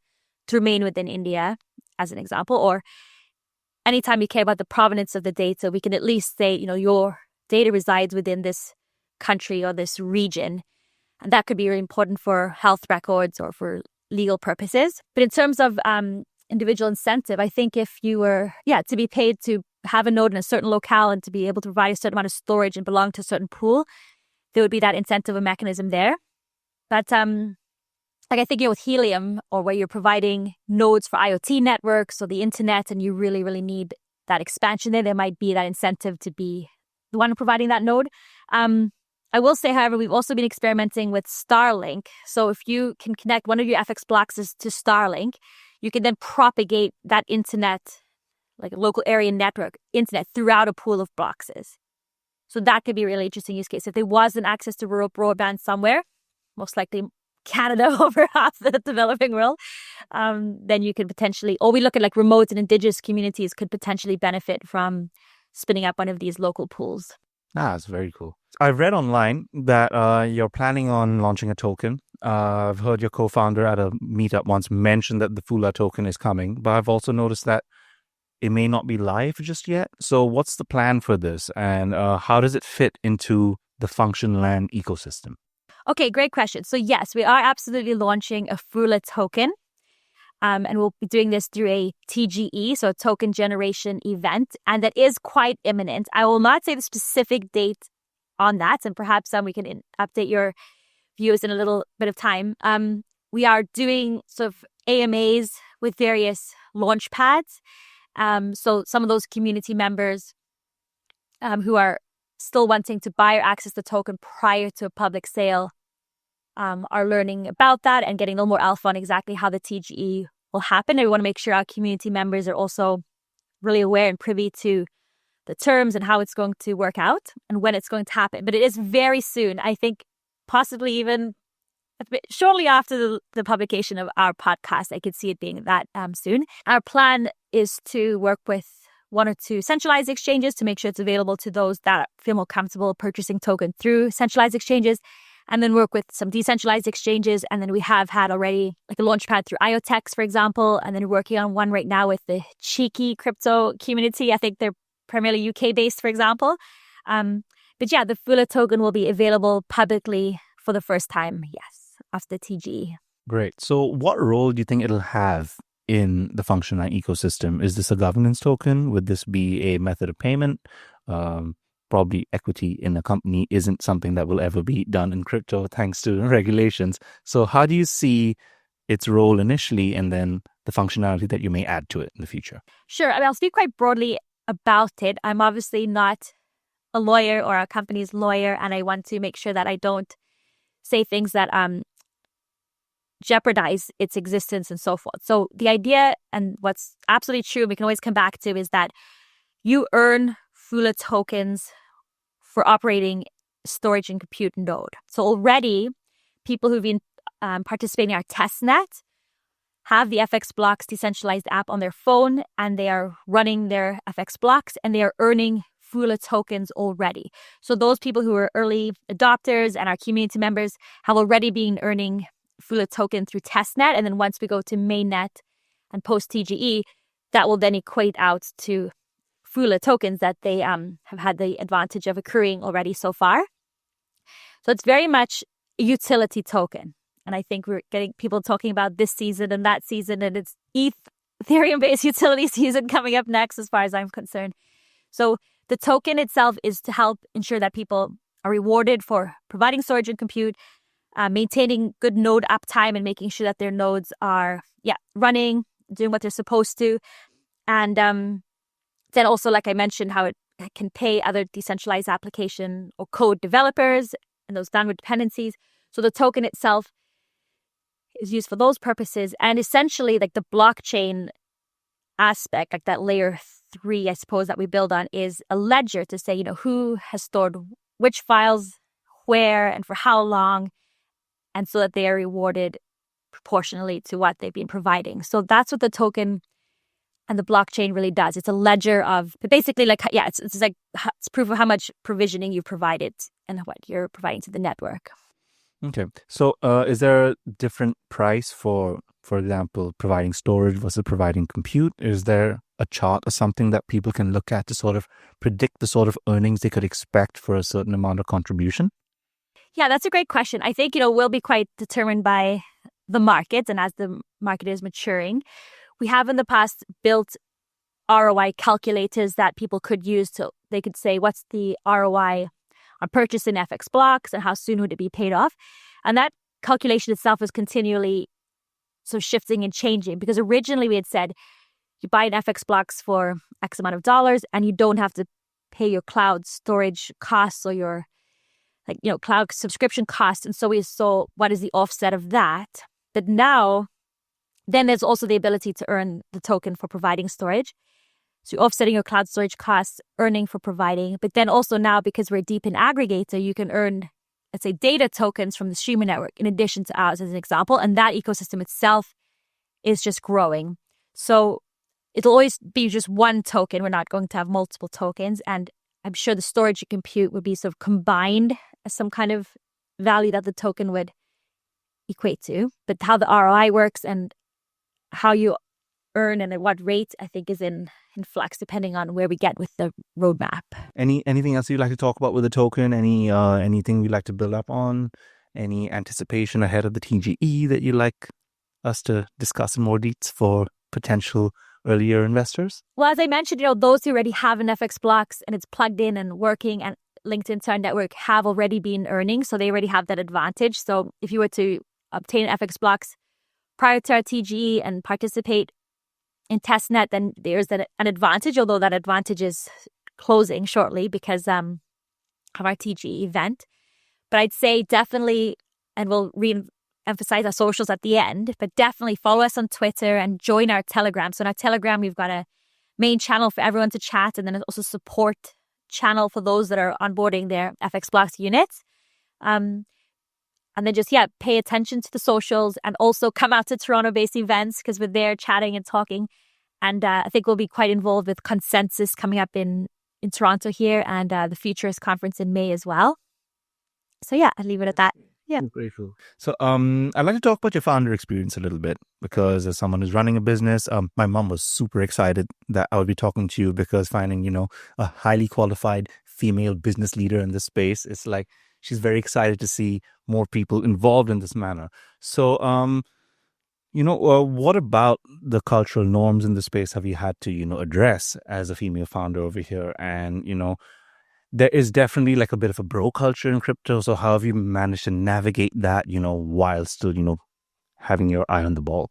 S1: to remain within India, as an example, or anytime you care about the provenance of the data, we can at least say, your data resides within this country or this region. And that could be really important for health records or for legal purposes. But in terms of individual incentive, I think if you were, to be paid to have a node in a certain locale and to be able to provide a certain amount of storage and belong to a certain pool, there would be that incentive or mechanism there. But I think, with Helium, or where you're providing nodes for IoT networks or the internet, and you really, really need that expansion there might be that incentive to be the one providing that node. I will say, however, we've also been experimenting with Starlink. So if you can connect one of your FX blocks to Starlink, you can then propagate that internet, like a local area network internet, throughout a pool of boxes. So that could be a really interesting use case. If there wasn't access to rural broadband somewhere, most likely Canada over half the developing world, then you could potentially, or we look at like remote and indigenous communities could potentially benefit from spinning up one of these local pools.
S2: That's very cool. I've read online that you're planning on launching a token. I've heard your co-founder at a meetup once mention that the FULA token is coming, but I've also noticed that it may not be live just yet. So what's the plan for this, and how does it fit into the Functionland ecosystem?
S1: Okay, great question. So yes, we are absolutely launching a FULA token. And we'll be doing this through a TGE, so a token generation event, and that is quite imminent. I will not say the specific date on that, and perhaps we can update your viewers in a little bit of time. We are doing sort of AMAs with various launch pads. So some of those community members who are still wanting to buy or access the token prior to a public sale are learning about that and getting a little more alpha on exactly how the TGE will happen. And we want to make sure our community members are also really aware and privy to the terms and how it's going to work out and when it's going to happen. But it is very soon. I think possibly even shortly after the publication of our podcast, I could see it being that soon. Our plan is to work with one or two centralized exchanges to make sure it's available to those that feel more comfortable purchasing token through centralized exchanges, and then work with some decentralized exchanges. And then we have had already like a launchpad through IoTex, for example, and then we're working on one right now with the Cheeky crypto community. I think they're primarily UK based, for example. But yeah, the FULA token will be available publicly for the first time, yes, after TGE.
S2: Great. So what role do you think it'll have in the Functionland ecosystem? Is this a governance token? Would this be a method of payment? Probably equity in a company isn't something that will ever be done in crypto thanks to regulations. So how do you see its role initially and then the functionality that you may add to it in the future?
S1: Sure. I'll speak quite broadly about it. I'm obviously not a lawyer or a company's lawyer, and I want to make sure that I don't say things that jeopardize its existence and so forth. So the idea, and what's absolutely true, we can always come back to, is that you earn FULA tokens for operating storage and compute node. So already, people who've been participating in our testnet have the FX Blocks decentralized app on their phone, and they are running their FX Blocks, and they are earning FULA tokens already. So those people who are early adopters and our community members have already been earning FULA token through testnet. And then once we go to mainnet and post TGE, that will then equate out to FULA tokens that they have had the advantage of accruing already so far. So it's very much a utility token. And I think we're getting people talking about this season and that season, and it's Ethereum-based utility season coming up next as far as I'm concerned. So the token itself is to help ensure that people are rewarded for providing storage and compute, maintaining good node uptime and making sure that their nodes are running, doing what they're supposed to. And then also, like I mentioned, how it can pay other decentralized application or code developers and those downward dependencies. So the token itself is used for those purposes. And essentially, like the blockchain aspect, like that layer 3, I suppose, that we build on is a ledger to say, who has stored which files, where, and for how long, and so that they are rewarded proportionally to what they've been providing. So that's what the token and the blockchain really does. It's a ledger of basically it's proof of how much provisioning you've provided and what you're providing to the network.
S2: Okay. So is there a different price for example, providing storage versus providing compute? Is there a chart or something that people can look at to sort of predict the sort of earnings they could expect for a certain amount of contribution?
S1: Yeah, that's a great question. I think, will be quite determined by the market, and as the market is maturing. We have in the past built ROI calculators that people could use they could say, what's the ROI on purchasing FX blocks and how soon would it be paid off? And that calculation itself is continually shifting and changing, because originally we had said you buy an FX blocks for X amount of dollars and you don't have to pay your cloud storage costs or your cloud subscription costs. And so we saw what is the offset of that. But now, then there's also the ability to earn the token for providing storage. So you're offsetting your cloud storage costs, earning for providing. But then also now, because we're deep in aggregator, you can earn, let's say, data tokens from the streamer network in addition to ours as an example. And that ecosystem itself is just growing. So it'll always be just one token. We're not going to have multiple tokens. And I'm sure the storage and compute would be sort of combined as some kind of value that the token would equate to. But how the ROI works and how you earn and at what rate, I think, is in flux depending on where we get with the roadmap.
S2: Anything else you'd like to talk about with the token? Anything you'd like to build up on? Any anticipation ahead of the TGE that you'd like us to discuss in more details for potential earlier investors?
S1: Well, as I mentioned, those who already have an FX blocks and it's plugged in and working and linked into our network have already been earning, so they already have that advantage. So if you were to obtain FX blocks prior to our TGE and participate in testnet, then there's an advantage, although that advantage is closing shortly because of our TGE event. But I'd say definitely, and we'll re-emphasize our socials at the end, but definitely follow us on Twitter and join our Telegram. So in our Telegram, we've got a main channel for everyone to chat, and then also support channel for those that are onboarding their FX blocks units. And then just, pay attention to the socials and also come out to Toronto-based events because we're there chatting and talking. And I think we'll be quite involved with Consensus coming up in Toronto here and the Futurist Conference in May as well. So I'll leave it at that. Yeah.
S2: Very cool. So I'd like to talk about your founder experience a little bit, because as someone who's running a business, my mom was super excited that I would be talking to you, because finding, a highly qualified female business leader in this space, it's like she's very excited to see more people involved in this manner. So, what about the cultural norms in the space have you had to, address as a female founder over here? And, there is definitely like a bit of a bro culture in crypto. So how have you managed to navigate that, while still, having your eye on the ball?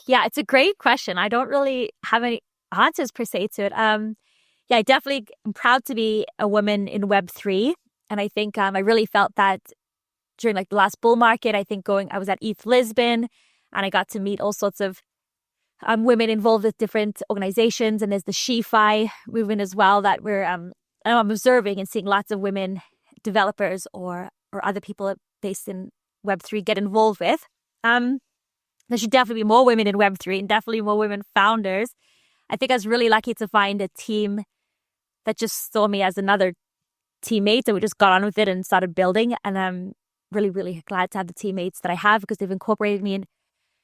S1: Yeah, it's a great question. I don't really have any answers per se to it. I definitely am proud to be a woman in Web3. And I think I really felt that during the last bull market. I think I was at ETH Lisbon and I got to meet all sorts of women involved with different organizations. And there's the SheFi movement as well that I'm observing and seeing lots of women developers or other people based in Web3 get involved with. There should definitely be more women in Web3 and definitely more women founders. I think I was really lucky to find a team that just saw me as another teammate, and we just got on with it and started building. And I'm really, really glad to have the teammates that I have, because they've incorporated me in,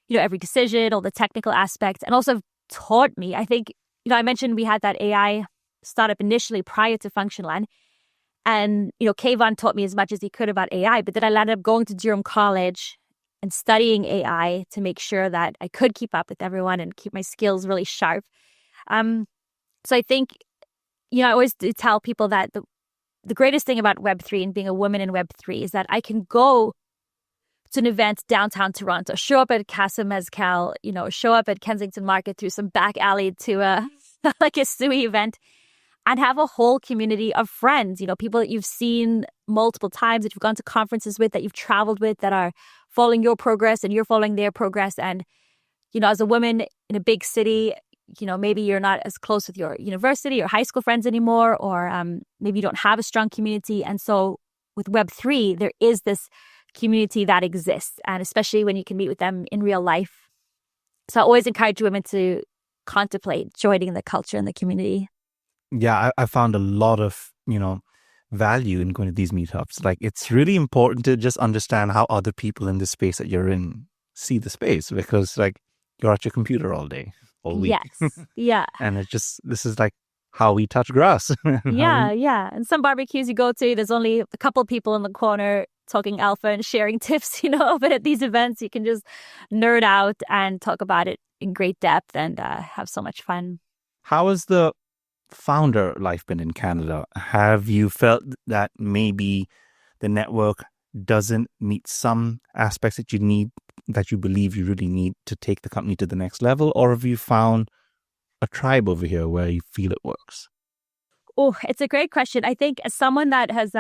S1: every decision, all the technical aspects, and also taught me. I think, I mentioned we had that AI startup initially prior to Functionland. And, Kayvon taught me as much as he could about AI, but then I landed up going to Durham College and studying AI to make sure that I could keep up with everyone and keep my skills really sharp. So I think, I always do tell people that the greatest thing about Web3 and being a woman in Web3 is that I can go to an event downtown Toronto, show up at Casa Mezcal, show up at Kensington Market through some back alley to a like a SUI event, and have a whole community of friends, people that you've seen multiple times, that you've gone to conferences with, that you've traveled with, that are following your progress and you're following their progress. And, as a woman in a big city, maybe you're not as close with your university or high school friends anymore, or maybe you don't have a strong community. And so with Web3, there is this community that exists, and especially when you can meet with them in real life. So I always encourage women to contemplate joining the culture and the community.
S2: Yeah, I found a lot of, value in going to these meetups. Like, it's really important to just understand how other people in the space that you're in see the space, because like you're at your computer all day, all week.
S1: Yes. Yeah.
S2: And this is like how we touch grass.
S1: Yeah. And some barbecues you go to, there's only a couple of people in the corner talking alpha and sharing tips, but at these events you can just nerd out and talk about it in great depth and have so much fun.
S2: How has the founder life been in Canada? Have you felt that maybe the network doesn't meet some aspects that you believe you really need to take the company to the next level? Or have you found a tribe over here where you feel it works?
S1: Oh, it's a great question. I think as someone that has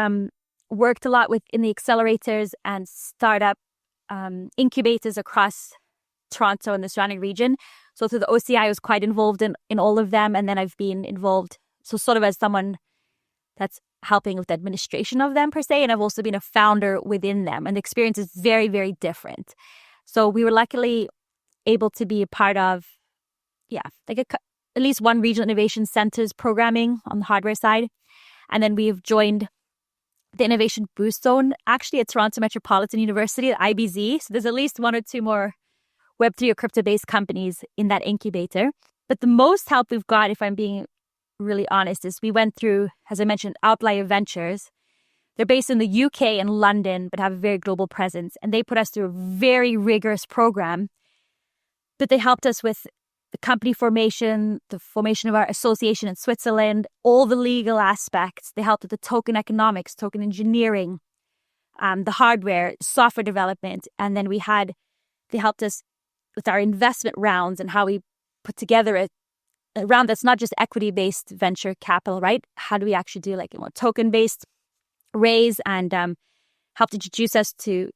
S1: worked a lot in the accelerators and startup incubators across Toronto and the surrounding region. So through the OCI, I was quite involved in all of them. And then I've been involved, so sort of as someone that's helping with the administration of them per se. And I've also been a founder within them. And the experience is very, very different. So we were luckily able to be a part of, at least one regional innovation center's programming on the hardware side. And then we've joined the Innovation Boost Zone, actually at Toronto Metropolitan University, at IBZ. So there's at least one or two more Web3 or crypto-based companies in that incubator. But the most help we've got, if I'm being really honest, is we went through, as I mentioned, Outlier Ventures. They're based in the UK and London, but have a very global presence. And they put us through a very rigorous program. But they helped us with the company formation, the formation of our association in Switzerland, all the legal aspects. They helped with the token economics, token engineering, the hardware, software development. And then they helped us with our investment rounds and how we put together a round that's not just equity-based venture capital, right? How do we actually do like a token-based raise, and helped introduce us to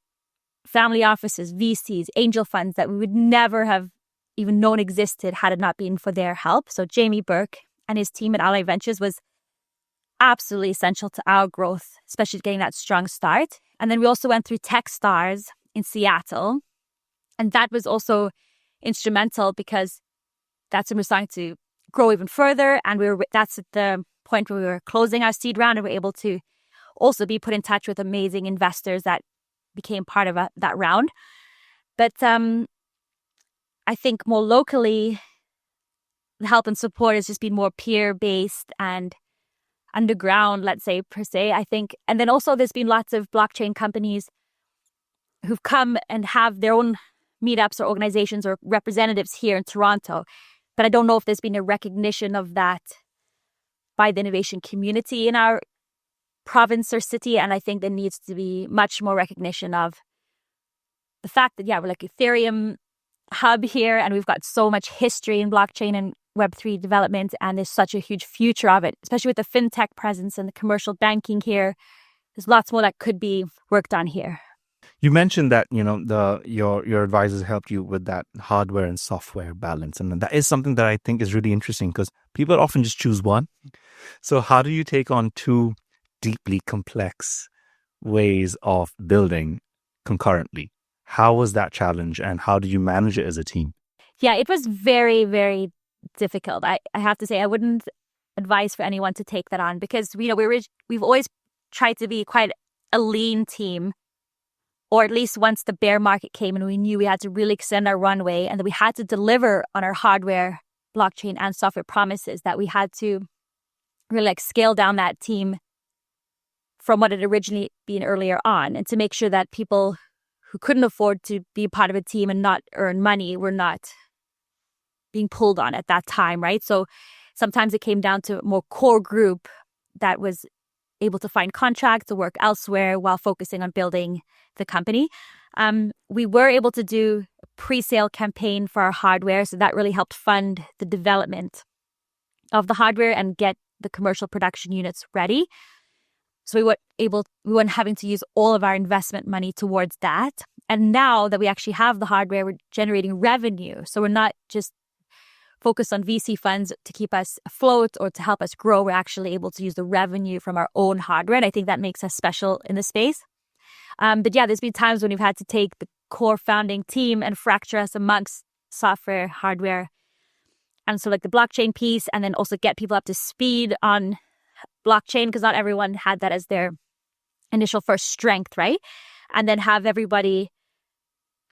S1: family offices, VCs, angel funds that we would never have even known existed had it not been for their help. So Jamie Burke and his team at Ally Ventures was absolutely essential to our growth, especially getting that strong start. And then we also went through Techstars in Seattle. And that was also instrumental, because that's when we're starting to grow even further. And that's at the point where we were closing our seed round, and we're able to also be put in touch with amazing investors that became part of that round. But I think more locally, the help and support has just been more peer-based and underground, let's say, per se, I think. And then also there's been lots of blockchain companies who've come and have their own meetups or organizations or representatives here in Toronto. But I don't know if there's been a recognition of that by the innovation community in our province or city. And I think there needs to be much more recognition of the fact that, we're like Ethereum hub here, and we've got so much history in blockchain and Web3 development, and there's such a huge future of it, especially with the fintech presence and the commercial banking here. There's lots more that could be worked on here.
S2: You mentioned that, your advisors helped you with that hardware and software balance. And that is something that I think is really interesting, because people often just choose one. So how do you take on two deeply complex ways of building concurrently? How was that challenge, and how do you manage it as a team?
S1: Yeah, it was very, very difficult. I have to say, I wouldn't advice for anyone to take that on, because we've always tried to be quite a lean team, or at least once the bear market came and we knew we had to really extend our runway and that we had to deliver on our hardware, blockchain, and software promises, that we had to really like scale down that team from what it originally been earlier on, and to make sure that people who couldn't afford to be part of a team and not earn money were not being pulled on at that time, right? So sometimes it came down to a more core group that was able to find contracts to work elsewhere while focusing on building the company. We were able to do a pre-sale campaign for our hardware, so that really helped fund the development of the hardware and get the commercial production units ready. So we weren't having to use all of our investment money towards that. And now that we actually have the hardware, we're generating revenue. So we're not just focused on VC funds to keep us afloat or to help us grow. We're actually able to use the revenue from our own hardware. And I think that makes us special in the space. But yeah, there's been times when we've had to take the core founding team and fracture us amongst software, hardware, and so like the blockchain piece, and then also get people up to speed on blockchain, because not everyone had that as their initial first strength, right? And then have everybody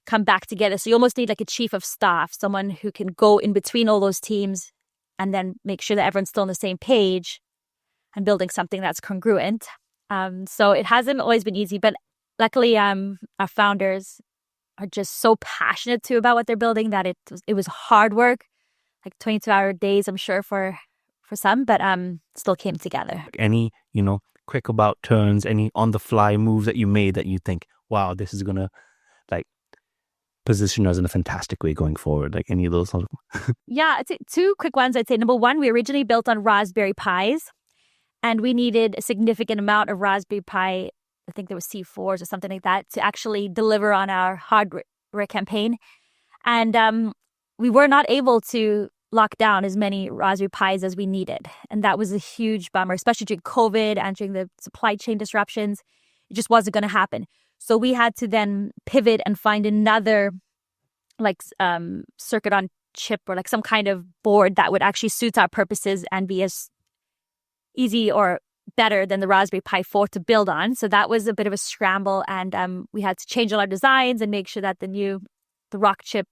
S1: come back together. So you almost need like a chief of staff, someone who can go in between all those teams and then make sure that everyone's still on the same page and building something that's congruent. So it hasn't always been easy, but luckily our founders are just so passionate too about what they're building that it was hard work, like 22-hour days, I'm sure, for some, but still came together.
S2: Any, quick about turns, any on the fly moves that you made that you think, wow, this is going to like position us in a fantastic way going forward? Like any of those?
S1: Yeah, two quick ones. I'd say number one, we originally built on Raspberry Pis, and we needed a significant amount of Raspberry Pi, I think there was C4s or something like that, to actually deliver on our hardware campaign. And we were not able to lock down as many Raspberry Pis as we needed. And that was a huge bummer, especially during COVID and during the supply chain disruptions. It just wasn't going to happen. So we had to then pivot and find another like circuit on chip or like some kind of board that would actually suit our purposes and be as easy or better than the Raspberry Pi 4 to build on. So that was a bit of a scramble, and we had to change all our designs and make sure that the Rock chip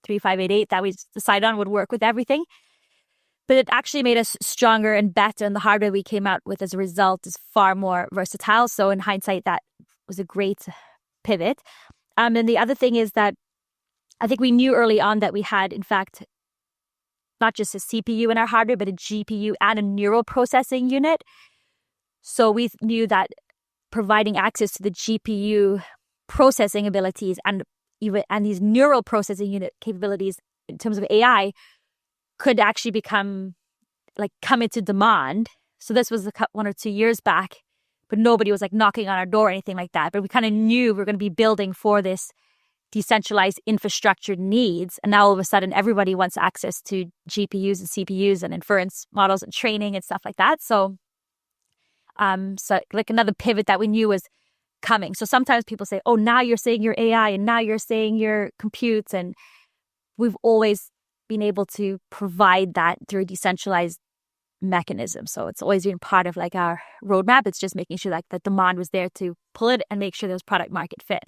S1: 3588 that we decided on would work with everything. But it actually made us stronger and better, and the hardware we came out with as a result is far more versatile. So in hindsight, that was a great pivot. And the other thing is that I think we knew early on that we had, in fact, not just a CPU in our hardware, but a GPU and a neural processing unit. So we knew that providing access to the GPU processing abilities and these neural processing unit capabilities in terms of AI could actually come into demand. So this was 1 or 2 years back, but nobody was like knocking on our door or anything like that. But we kind of knew we were going to be building for this decentralized infrastructure needs. And now all of a sudden, everybody wants access to GPUs and CPUs and inference models and training and stuff like that. So like another pivot that we knew was coming. So sometimes people say, oh, now you're saying your AI and now you're saying your compute. And we've always been able to provide that through a decentralized mechanism. So it's always been part of like our roadmap. It's just making sure like the demand was there to pull it and make sure there was product market fit.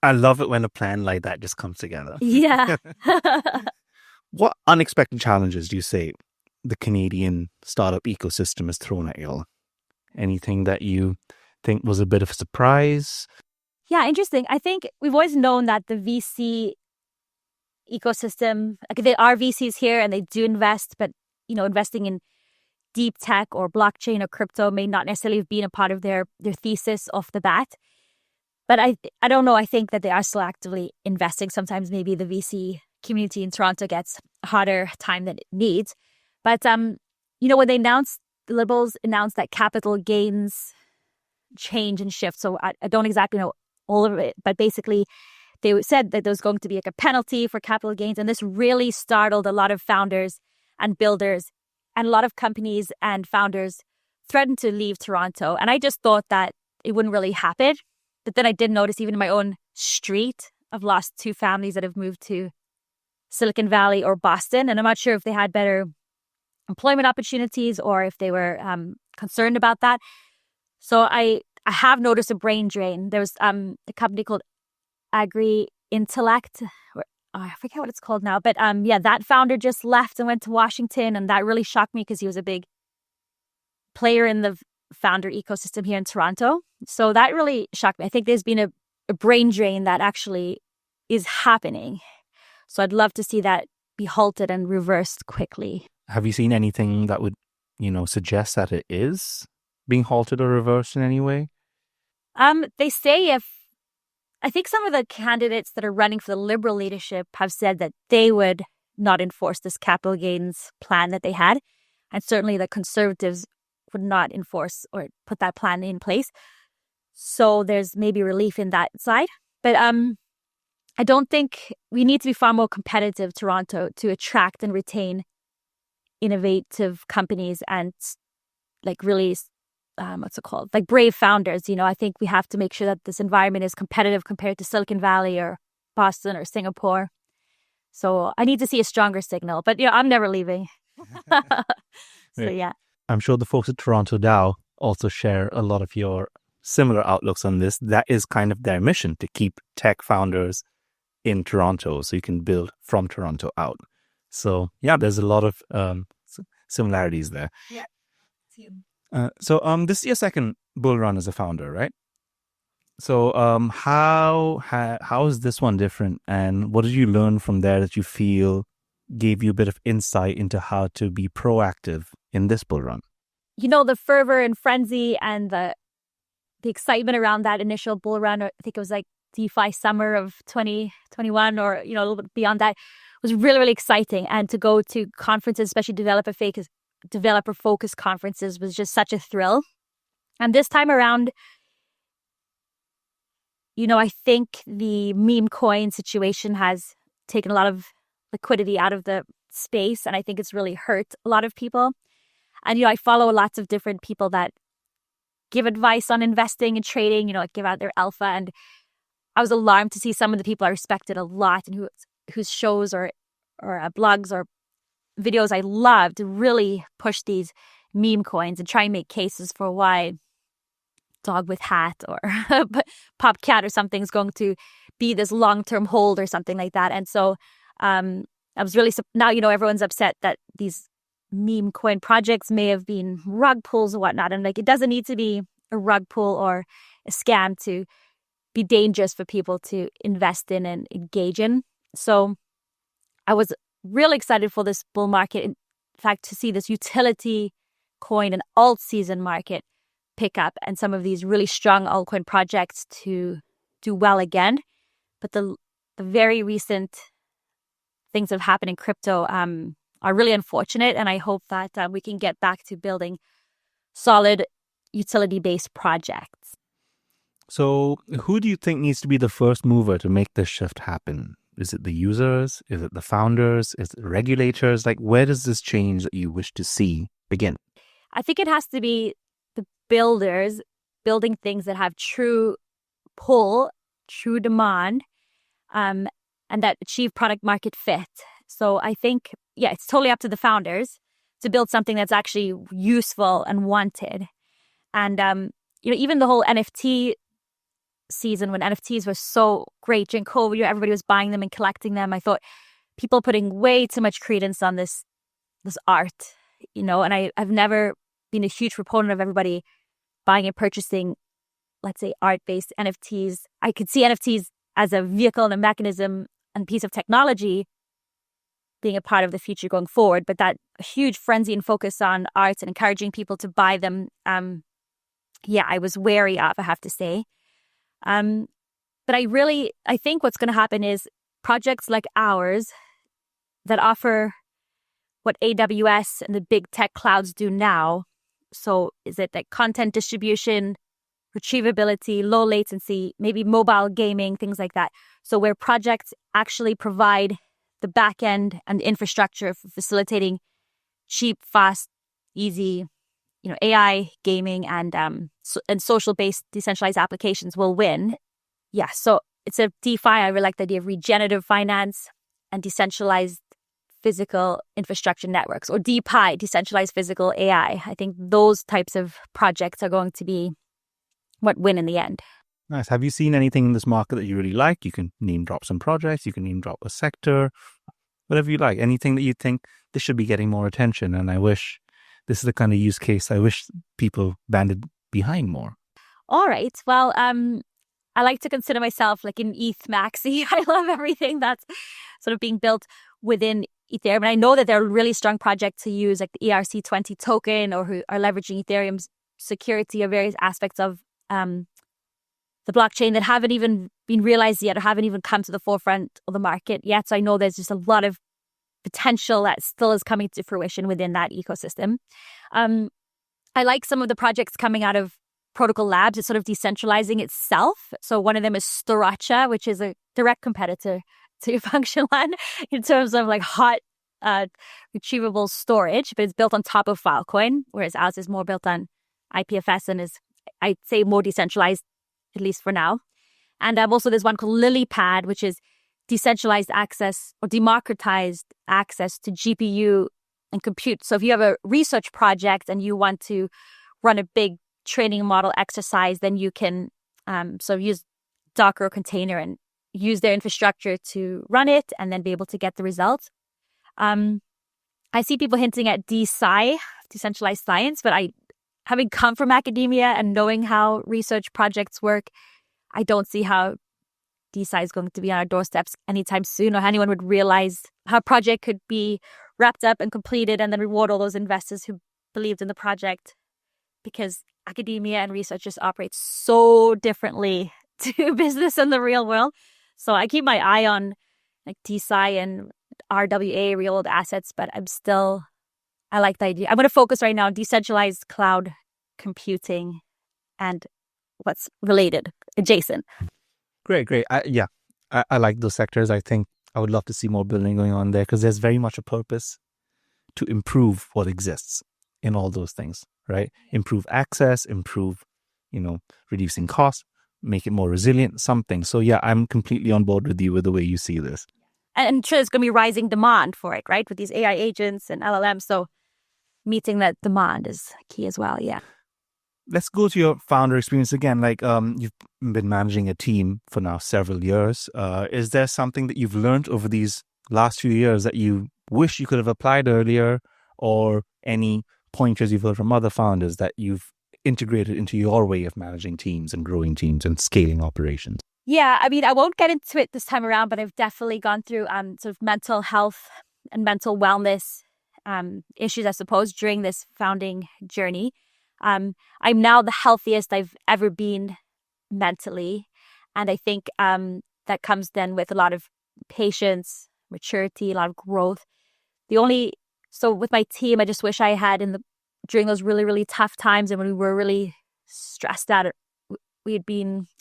S2: I love it when a plan like that just comes together.
S1: Yeah.
S2: What unexpected challenges do you say the Canadian startup ecosystem has thrown at you all? Anything that you think was a bit of a surprise?
S1: Yeah, interesting. I think we've always known that the VC ecosystem, like there are VCs here and they do invest, but investing in deep tech or blockchain or crypto may not necessarily have been a part of their thesis off the bat. But I don't know. I think that they are still actively investing. Sometimes maybe the VC community in Toronto gets a harder time than it needs. But when the Liberals announced that capital gains change and shift. So I don't exactly know all of it, but basically they said that there was going to be like a penalty for capital gains. And this really startled a lot of founders and builders, and a lot of companies and founders threatened to leave Toronto. And I just thought that it wouldn't really happen. But then I did notice even in my own street, I've lost 2 families that have moved to Silicon Valley or Boston. And I'm not sure if they had better employment opportunities or if they were concerned about that. So I have noticed a brain drain. There was a company called Intellect, or I forget what it's called now, but that founder just left and went to Washington, and that really shocked me because he was a big player in the founder ecosystem here in Toronto. So that really shocked me. I think there's been a brain drain that actually is happening. So I'd love to see that be halted and reversed quickly.
S2: Have you seen anything that would, suggest that it is being halted or reversed in any way?
S1: They say I think some of the candidates that are running for the Liberal leadership have said that they would not enforce this capital gains plan that they had. And certainly the Conservatives would not enforce or put that plan in place. So there's maybe relief in that side. But I don't think we need to be far more competitive, Toronto, to attract and retain innovative companies and like really, like brave founders. I think we have to make sure that this environment is competitive compared to Silicon Valley or Boston or Singapore. So I need to see a stronger signal. But I'm never leaving. So yeah.
S2: I'm sure the folks at Toronto DAO also share a lot of your similar outlooks on this. That is kind of their mission, to keep tech founders in Toronto so you can build from Toronto out. So yeah, there's a lot of similarities there.
S1: Yeah.
S2: So this is your second bull run as a founder, right? So how is this one different, and what did you learn from there that you feel gave you a bit of insight into how to be proactive in this bull run?
S1: The fervor and frenzy and the excitement around that initial bull run, I think it was like DeFi summer of 2021 or a little bit beyond that, was really, really exciting. And to go to conferences, especially developer focused conferences, was just such a thrill. And this time around, I think the meme coin situation has taken a lot of liquidity out of the space, and I think it's really hurt a lot of people. And I follow lots of different people that give advice on investing and trading, give out their alpha. And I was alarmed to see some of the people I respected a lot and whose shows or blogs or videos I loved really push these meme coins and try and make cases for why dog with hat or pop cat or something is going to be this long-term hold or something like that. And so I was really, now, everyone's upset that these meme coin projects may have been rug pulls or whatnot. And it doesn't need to be a rug pull or a scam to be dangerous for people to invest in and engage in. So I was really excited for this bull market. In fact, to see this utility coin and alt season market pick up and some of these really strong altcoin projects to do well again. But the very recent things that have happened in crypto are really unfortunate. And I hope that we can get back to building solid utility-based projects.
S2: So who do you think needs to be the first mover to make this shift happen? Is it the users? Is it the founders? Is it regulators? Where does this change that you wish to see begin?
S1: I think it has to be the builders building things that have true pull, true demand, and that achieve product market fit. So I think, it's totally up to the founders to build something that's actually useful and wanted. And, even the whole NFT season when NFTs were so great during COVID, everybody was buying them and collecting them. I thought people putting way too much credence on this art, and I've never been a huge proponent of everybody buying and purchasing, let's say, art-based NFTs. I could see NFTs as a vehicle and a mechanism and piece of technology being a part of the future going forward, but that huge frenzy and focus on art and encouraging people to buy them, I was wary of, I have to say. But I think what's going to happen is projects like ours that offer what AWS and the big tech clouds do now. So is it like content distribution, retrievability, low latency, maybe mobile gaming, things like that. So where projects actually provide the back end and the infrastructure for facilitating cheap, fast, easy, AI, gaming, and social-based decentralized applications will win. Yeah, so it's a DeFi. I really like the idea of regenerative finance and decentralized physical infrastructure networks, or DePi, decentralized physical AI. I think those types of projects are going to be what win in the end.
S2: Nice. Have you seen anything in this market that you really like? You can name drop some projects, you can name drop a sector, whatever you like. Anything that you think this should be getting more attention. And I wish this is the kind of use case I wish people banded behind more.
S1: All right. Well, I like to consider myself like an ETH maxi. I love everything that's sort of being built within Ethereum. And I know that there are really strong projects to use like the ERC20 token, or who are leveraging Ethereum's security or various aspects of the blockchain that haven't even been realized yet or haven't even come to the forefront of the market yet. So I know there's just a lot of potential that still is coming to fruition within that ecosystem. I like some of the projects coming out of Protocol Labs. It's sort of decentralizing itself. So one of them is Storacha, which is a direct competitor to Functionland in terms of like hot retrievable storage, but it's built on top of Filecoin, whereas ours is more built on IPFS and is, I'd say, more decentralized, at least for now. And also there's one called LilyPad, which is decentralized access or democratized access to GPU and compute. So if you have a research project and you want to run a big training model exercise, then you can use Docker or container and use their infrastructure to run it and then be able to get the results. I see people hinting at DeSci, decentralized science, but having come from academia and knowing how research projects work, I don't see how DeSci is going to be on our doorsteps anytime soon, or anyone would realize how a project could be wrapped up and completed and then reward all those investors who believed in the project, because academia and research just operate so differently to business in the real world. So I keep my eye on like DeSci and RWA, real world assets, but I like the idea. I'm going to focus right now on decentralized cloud computing and what's related, adjacent.
S2: Great. I like those sectors. I think I would love to see more building going on there, because there's very much a purpose to improve what exists in all those things, right? Improve access, improve, reducing costs, make it more resilient, something. So yeah, I'm completely on board with you with the way you see this.
S1: And sure, there's going to be rising demand for it, right? With these AI agents and LLMs. So meeting that demand is key as well, yeah.
S2: Let's go to your founder experience again. Like you've been managing a team for now several years. Is there something that you've learned over these last few years that you wish you could have applied earlier, or any pointers you've heard from other founders that you've integrated into your way of managing teams and growing teams and scaling operations?
S1: Yeah, I mean, I won't get into it this time around, but I've definitely gone through sort of mental health and mental wellness issues, I suppose, during this founding journey. I'm now the healthiest I've ever been mentally. And I think that comes then with a lot of patience, maturity, a lot of growth. So with my team, I just wish I had during those really, really tough times and when we were really stressed out, I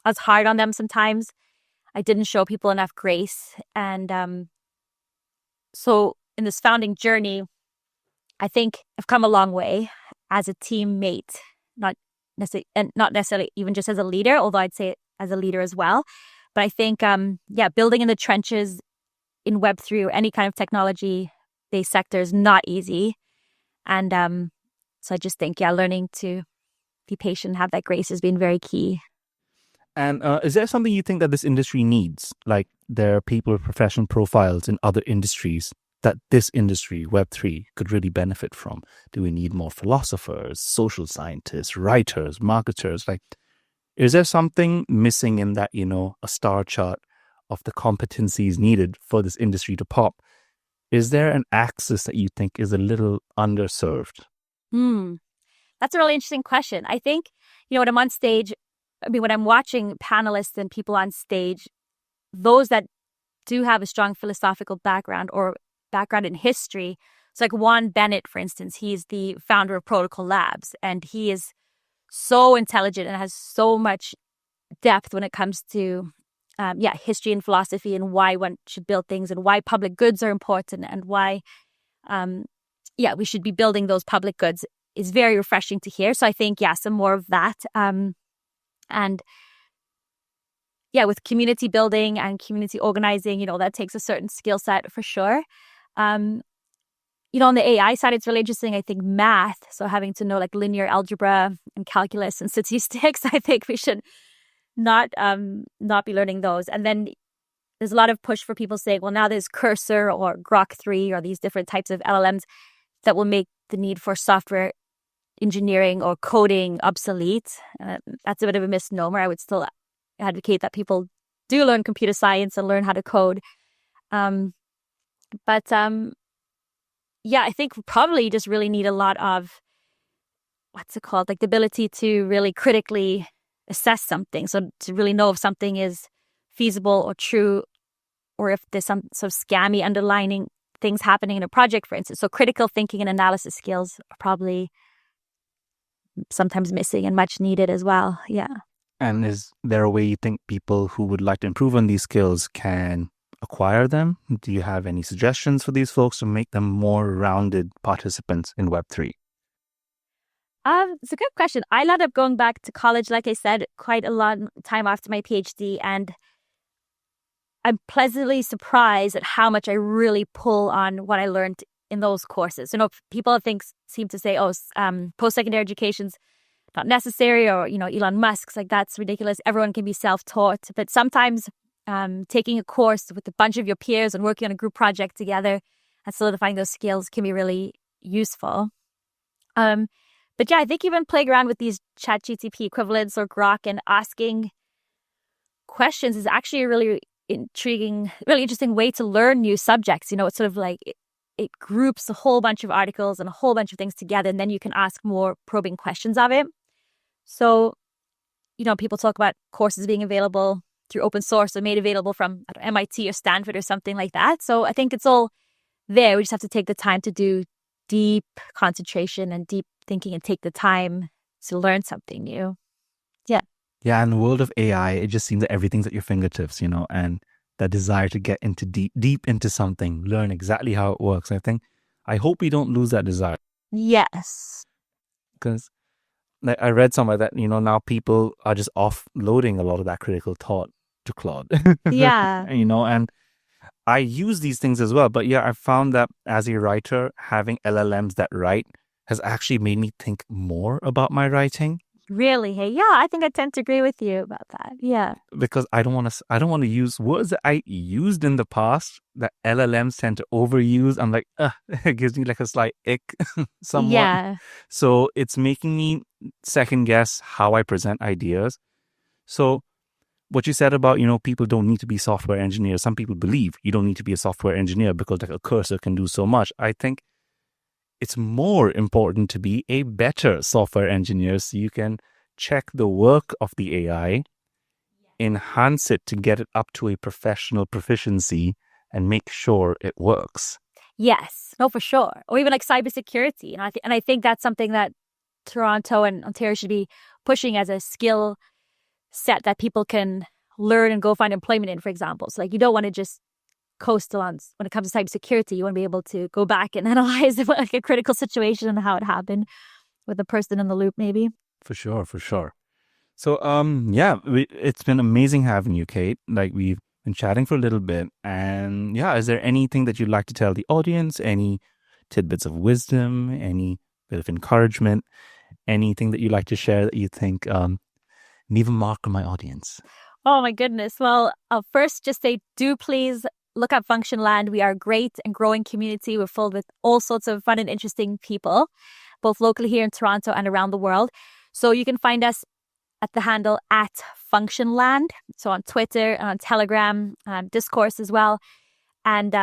S1: was hard on them sometimes. I didn't show people enough grace. And so in this founding journey, I think I've come a long way as a teammate, not necessarily even just as a leader, although I'd say as a leader as well. But I think, building in the trenches in Web3 or any kind of technology-based sector is not easy. And so I just think, learning to be patient, have that grace has been very key.
S2: And is there something you think that this industry needs? Like there are people with professional profiles in other industries that this industry, Web3, could really benefit from? Do we need more philosophers, social scientists, writers, marketers? Like, is there something missing in that, a star chart of the competencies needed for this industry to pop? Is there an axis that you think is a little underserved?
S1: That's a really interesting question. I think, when I'm on stage, when I'm watching panelists and people on stage, those that do have a strong philosophical background or background in history. So like Juan Bennett, for instance, he's the founder of Protocol Labs, and he is so intelligent and has so much depth when it comes to history and philosophy and why one should build things and why public goods are important and why we should be building those public goods is very refreshing to hear. So I think, some more of that. With community building and community organizing, that takes a certain skill set for sure. on the AI side, it's really interesting. I think math, so having to know like linear algebra and calculus and statistics, I think we should not be learning those. And then there's a lot of push for people saying, well, now there's Cursor or Grok 3 or these different types of LLMs that will make the need for software engineering or coding obsolete. That's a bit of a misnomer. I would still advocate that people do learn computer science and learn how to code. Yeah, I think probably you just really need a lot of, what's it called? Like the ability to really critically assess something. So to really know if something is feasible or true, or if there's some sort of scammy underlining things happening in a project, for instance. So critical thinking and analysis skills are probably sometimes missing and much needed as well. Yeah.
S2: And is there a way you think people who would like to improve on these skills can acquire them? Do you have any suggestions for these folks to make them more rounded participants in Web3?
S1: It's a good question. I ended up going back to college, like I said, quite a long time after my PhD, and I'm pleasantly surprised at how much I really pull on what I learned in those courses. People seem to say, post-secondary education's not necessary, or, Elon Musk's like, that's ridiculous. Everyone can be self-taught. But sometimes taking a course with a bunch of your peers and working on a group project together and solidifying those skills can be really useful. But yeah, I think even playing around with these ChatGPT equivalents or Grok and asking questions is actually a really intriguing, really interesting way to learn new subjects. It's sort of like it groups a whole bunch of articles and a whole bunch of things together, and then you can ask more probing questions of it. So, people talk about courses being available through open source or made available from MIT or Stanford or something like that. So I think it's all there. We just have to take the time to do deep concentration and deep thinking and take the time to learn something new. Yeah.
S2: Yeah, in the world of AI, it just seems that everything's at your fingertips, and that desire to get into deep into something, learn exactly how it works. I hope we don't lose that desire.
S1: Yes.
S2: Because I read somewhere that, now people are just offloading a lot of that critical thought to Claude.
S1: Yeah.
S2: And I use these things as well. But yeah, I found that as a writer, having LLMs that write has actually made me think more about my writing.
S1: Really? Hey, yeah, I think I tend to agree with you about that. Yeah.
S2: Because I don't want to use words that I used in the past that LLMs tend to overuse. I'm like, it gives me like a slight ick somewhat.
S1: Yeah.
S2: So it's making me second guess how I present ideas. So what you said about, people don't need to be software engineers. Some people believe you don't need to be a software engineer because like a cursor can do so much. I think it's more important to be a better software engineer so you can check the work of the AI, enhance it to get it up to a professional proficiency, and make sure it works.
S1: Yes, no, for sure. Or even like cybersecurity. And I think that's something that Toronto and Ontario should be pushing as a skill set that people can learn and go find employment in, for example. So like you don't want to just coast along when it comes to cybersecurity. You want to be able to go back and analyze like a critical situation and how it happened with a person in the loop, maybe.
S2: For sure. So, it's been amazing having you, Kate. Like we've been chatting for a little bit, and yeah, is there anything that you'd like to tell the audience? Any tidbits of wisdom? Any bit of encouragement? Anything that you'd like to share that you think leave a mark on my audience?
S1: Oh my goodness. Well, I'll first just say, do please look up Functionland. We are a great and growing community. We're filled with all sorts of fun and interesting people, both locally here in Toronto and around the world. So you can find us at the handle @Functionland. So on Twitter and on Telegram, Discourse as well. And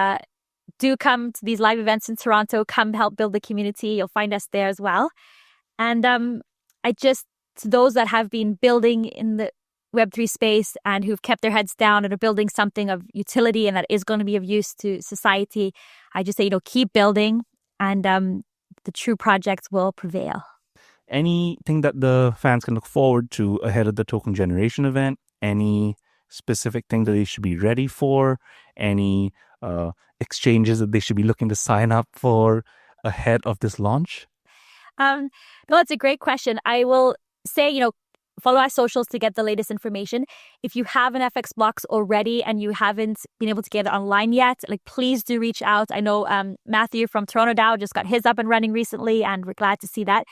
S1: do come to these live events in Toronto. Come help build the community. You'll find us there as well. And to those that have been building in the Web3 space and who've kept their heads down and are building something of utility and that is going to be of use to society, I just say, keep building, and the true projects will prevail.
S2: Anything that the fans can look forward to ahead of the token generation event? Any specific thing that they should be ready for? Any exchanges that they should be looking to sign up for ahead of this launch?
S1: No, that's a great question. I will say, follow our socials to get the latest information. If you have an FX Blocks already and you haven't been able to get it online yet, please do reach out. I know Matthew from Toronto DAO just got his up and running recently, and we're glad to see that.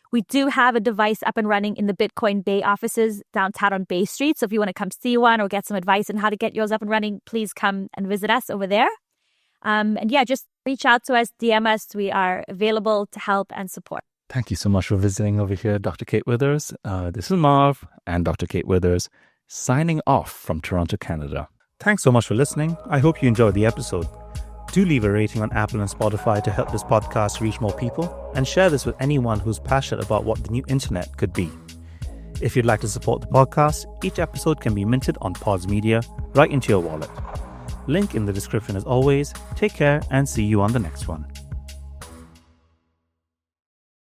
S1: We do have a device up and running in the Bitcoin Bay offices downtown on Bay Street. So if you want to come see one or get some advice on how to get yours up and running, please come and visit us over there. And yeah, just reach out to us, DM us. We are available to help and support.
S2: Thank you so much for visiting over here, Dr. Kate Withers. This is Marv and Dr. Kate Withers signing off from Toronto, Canada. Thanks so much for listening. I hope you enjoyed the episode. Do leave a rating on Apple and Spotify to help this podcast reach more people, and share this with anyone who's passionate about what the new internet could be. If you'd like to support the podcast, each episode can be minted on Pods Media right into your wallet. Link in the description as always. Take care and see you on the next one.